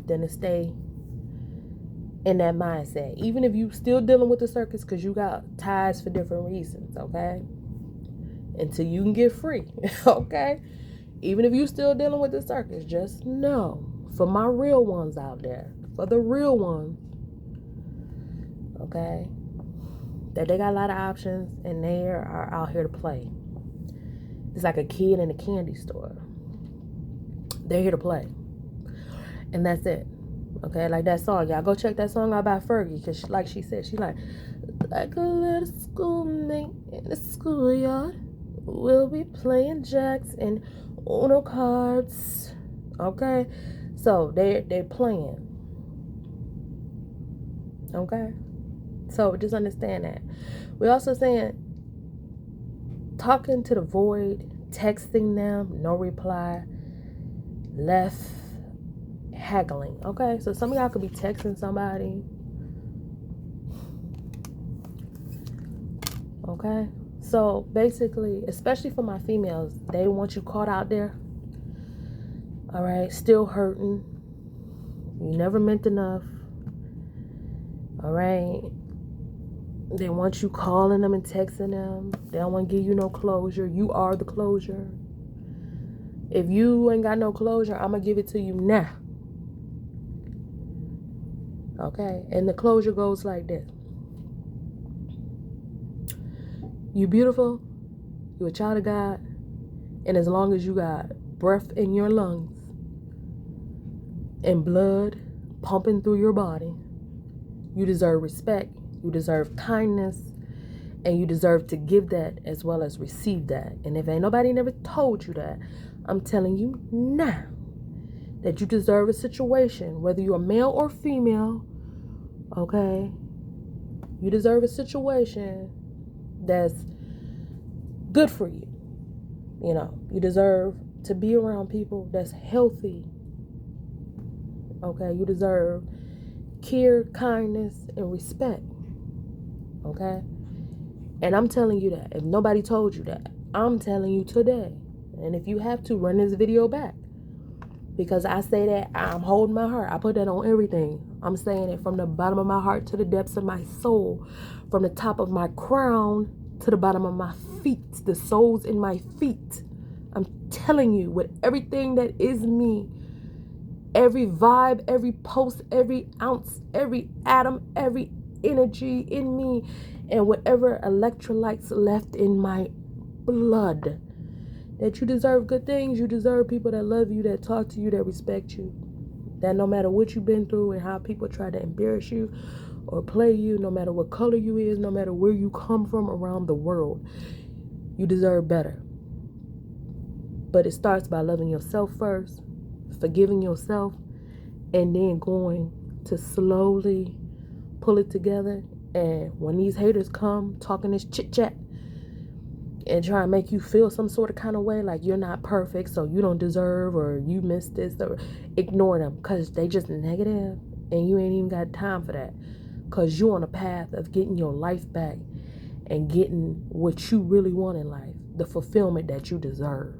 S1: than to stay in that mindset. Even if you still dealing with the circus because you got ties for different reasons, okay? Until you can get free, okay? Even if you still dealing with the circus, just know, for my real ones out there, for the real ones, okay, that they got a lot of options and they are out here to play. It's like a kid in a candy store. They're here to play. And that's it. Okay, like that song. Y'all go check that song out by Fergie. Because like she said, she like a little schoolmate in the schoolyard. We'll be playing jacks and Uno cards. Okay? So they're playing. Okay? So just understand that. We're also saying talking to the void, texting them, no reply, left haggling. Okay? So some of y'all could be texting somebody. Okay? So basically, especially for my females, they want you caught out there. All right? Still hurting. You never meant enough. All right? They want you calling them and texting them. They don't want to give you no closure. You are the closure. If you ain't got no closure, I'm going to give it to you now. Okay? And the closure goes like this. You beautiful. You a child of God. And as long as you got breath in your lungs and blood pumping through your body. You deserve respect. You deserve kindness. And you deserve to give that as well as receive that. And if ain't nobody never told you that, I'm telling you now that you deserve a situation, whether you're male or female, okay? You deserve a situation that's good for you. You know, you deserve to be around people that's healthy. Okay? You deserve care, kindness, and respect. Okay? And I'm telling you that. If nobody told you that, I'm telling you today. And if you have to, run this video back. Because I say that, I'm holding my heart. I put that on everything. I'm saying it from the bottom of my heart to the depths of my soul. From the top of my crown to the bottom of my feet. The soles in my feet. I'm telling you, with everything that is me, every vibe, every pulse, every ounce, every atom, every energy in me, and whatever electrolytes left in my blood, that you deserve good things. You deserve people that love you, that talk to you, that respect you, that no matter what you've been through and how people try to embarrass you or play you, no matter what color you is, no matter where you come from around the world, you deserve better. But it starts by loving yourself first, forgiving yourself, and then going to slowly pull it together. And when these haters come talking this chit chat and try to make you feel some sort of kind of way, like you're not perfect, so you don't deserve, or you missed this, or ignore them, because they just negative and you ain't even got time for that, because you're on a path of getting your life back and getting what you really want in life, the fulfillment that you deserve.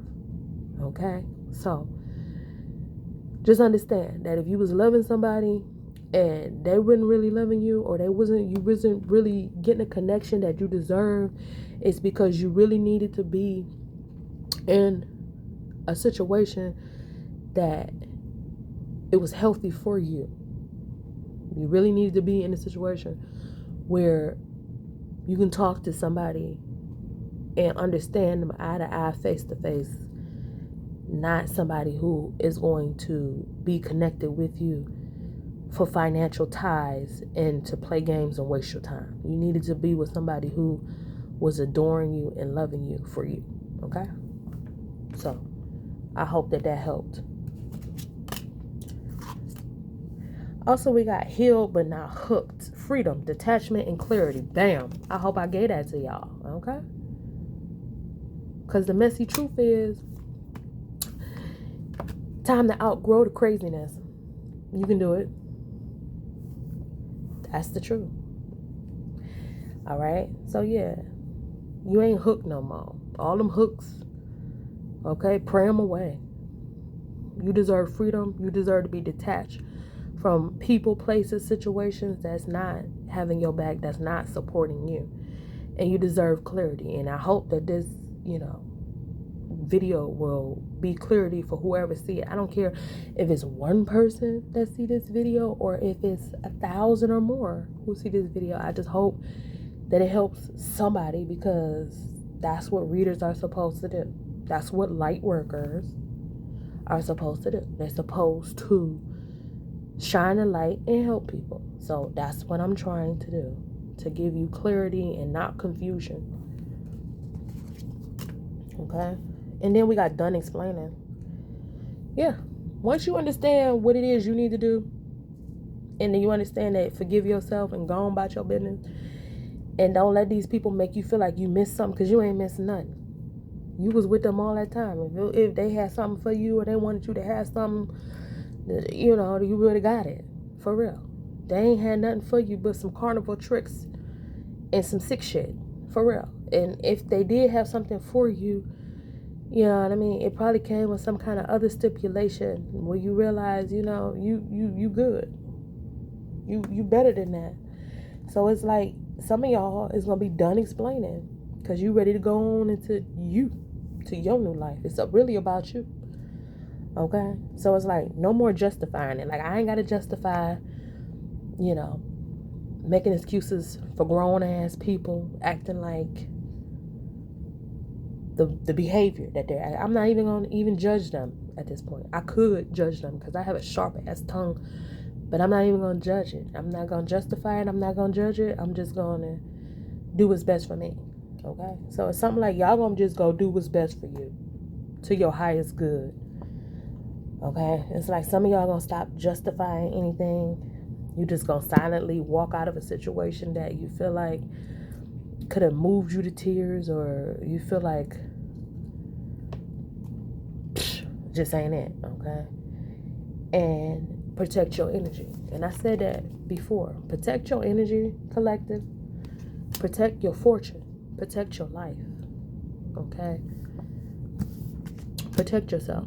S1: Okay? So just understand that if you was loving somebody and they weren't really loving you, or you wasn't really getting a connection that you deserve, it's because you really needed to be in a situation that it was healthy for you. You really needed to be in a situation where you can talk to somebody and understand them eye to eye, face to face, not somebody who is going to be connected with you for financial ties and to play games and waste your time. You needed to be with somebody who was adoring you and loving you for you. Okay? So, I hope that helped. Also, we got healed but not hooked. Freedom, detachment, and clarity. Bam. I hope I gave that to y'all. Okay? Because the messy truth is, time to outgrow the craziness. You can do it. That's the truth. All right? So, yeah. You ain't hooked no more. All them hooks, okay? Pray them away. You deserve freedom. You deserve to be detached from people, places, situations that's not having your back, that's not supporting you. And you deserve clarity. And I hope that this, video will be clarity for whoever see it. I don't care if it's one person that see this video or if it's 1,000 or more who see this video. I just hope that it helps somebody, because that's what readers are supposed to do. That's what light workers are supposed to do. They're supposed to shine a light and help people. So that's what I'm trying to do, to give you clarity and not confusion. Okay? And then we got done explaining. Yeah. Once you understand what it is you need to do, and then you understand that, forgive yourself and go on about your business, and don't let these people make you feel like you missed something, because you ain't missing nothing. You was with them all that time. If they had something for you, or they wanted you to have something, you really got it. For real. They ain't had nothing for you but some carnival tricks and some sick shit. For real. And if they did have something for you, you know what I mean, it probably came with some kind of other stipulation where you realize, you good. You better than that. So it's like, some of y'all is going to be done explaining, because you ready to go on into to your new life. It's really about you. Okay? So it's like, no more justifying it. Like, I ain't got to justify, making excuses for grown ass people acting like the behavior that they're. I'm not even gonna even judge them at this point. I could judge them because I have a sharp ass tongue, but I'm not even gonna judge it. I'm not gonna justify it. I'm not gonna judge it. I'm just gonna do what's best for me. Okay, so it's something like y'all gonna just go do what's best for you, to your highest good. Okay, it's like some of y'all gonna stop justifying anything. You just gonna silently walk out of a situation that you feel like could have moved you to tears, or you feel like just ain't it. Okay, and protect your energy. And I said that before. Protect your energy, collective. Protect your fortune. Protect your life. Okay, protect yourself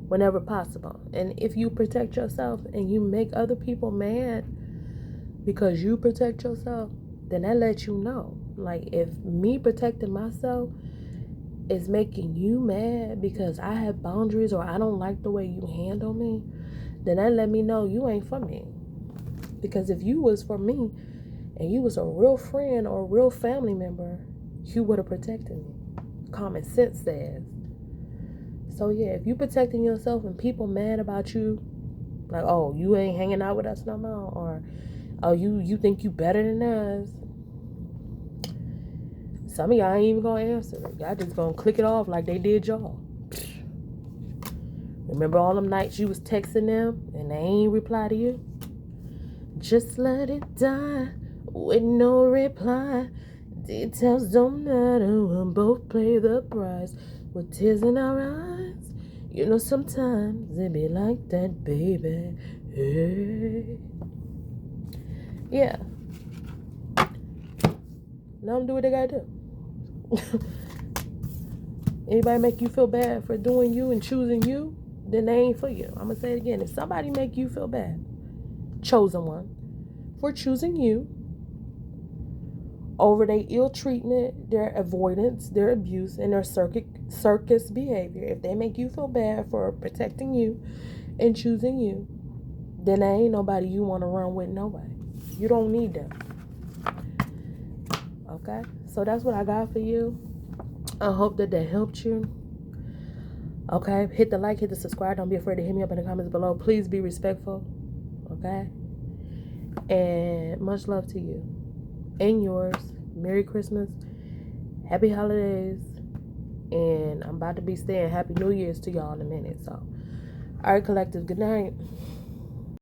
S1: whenever possible. And if you protect yourself and you make other people mad because you protect yourself, then that lets you know. Like, if me protecting myself is making you mad because I have boundaries or I don't like the way you handle me, then that let me know you ain't for me. Because if you was for me and you was a real friend or a real family member, you would have protected me. Common sense says. So yeah, if you protecting yourself and people mad about you, like, oh, you ain't hanging out with us no more, or oh, you think you better than us, some of y'all ain't even gonna answer it. Y'all just gonna click it off like they did y'all. Remember all them nights you was texting them and they ain't reply to you? Just let it die with no reply. Details don't matter, we'll both pay the price. With tears in our eyes, you know sometimes it be like that, baby. Hey. Yeah. Let them do what they gotta do. Anybody make you feel bad for doing you and choosing you, then they ain't for you. I'm gonna say it again. If somebody make you feel bad, chosen one, for choosing you over their ill treatment, their avoidance, their abuse, and their circus behavior, if they make you feel bad for protecting you and choosing you, then there ain't nobody you want to run with. Nobody. You don't need them. Okay? So that's what I got for you. I hope that helped you. Okay? Hit the like, hit the subscribe. Don't be afraid to hit me up in the comments below. Please be respectful. Okay? And much love to you and yours. Merry Christmas, happy holidays, and I'm about to be saying Happy New Year's to y'all in a minute. So, all right, collective, good night.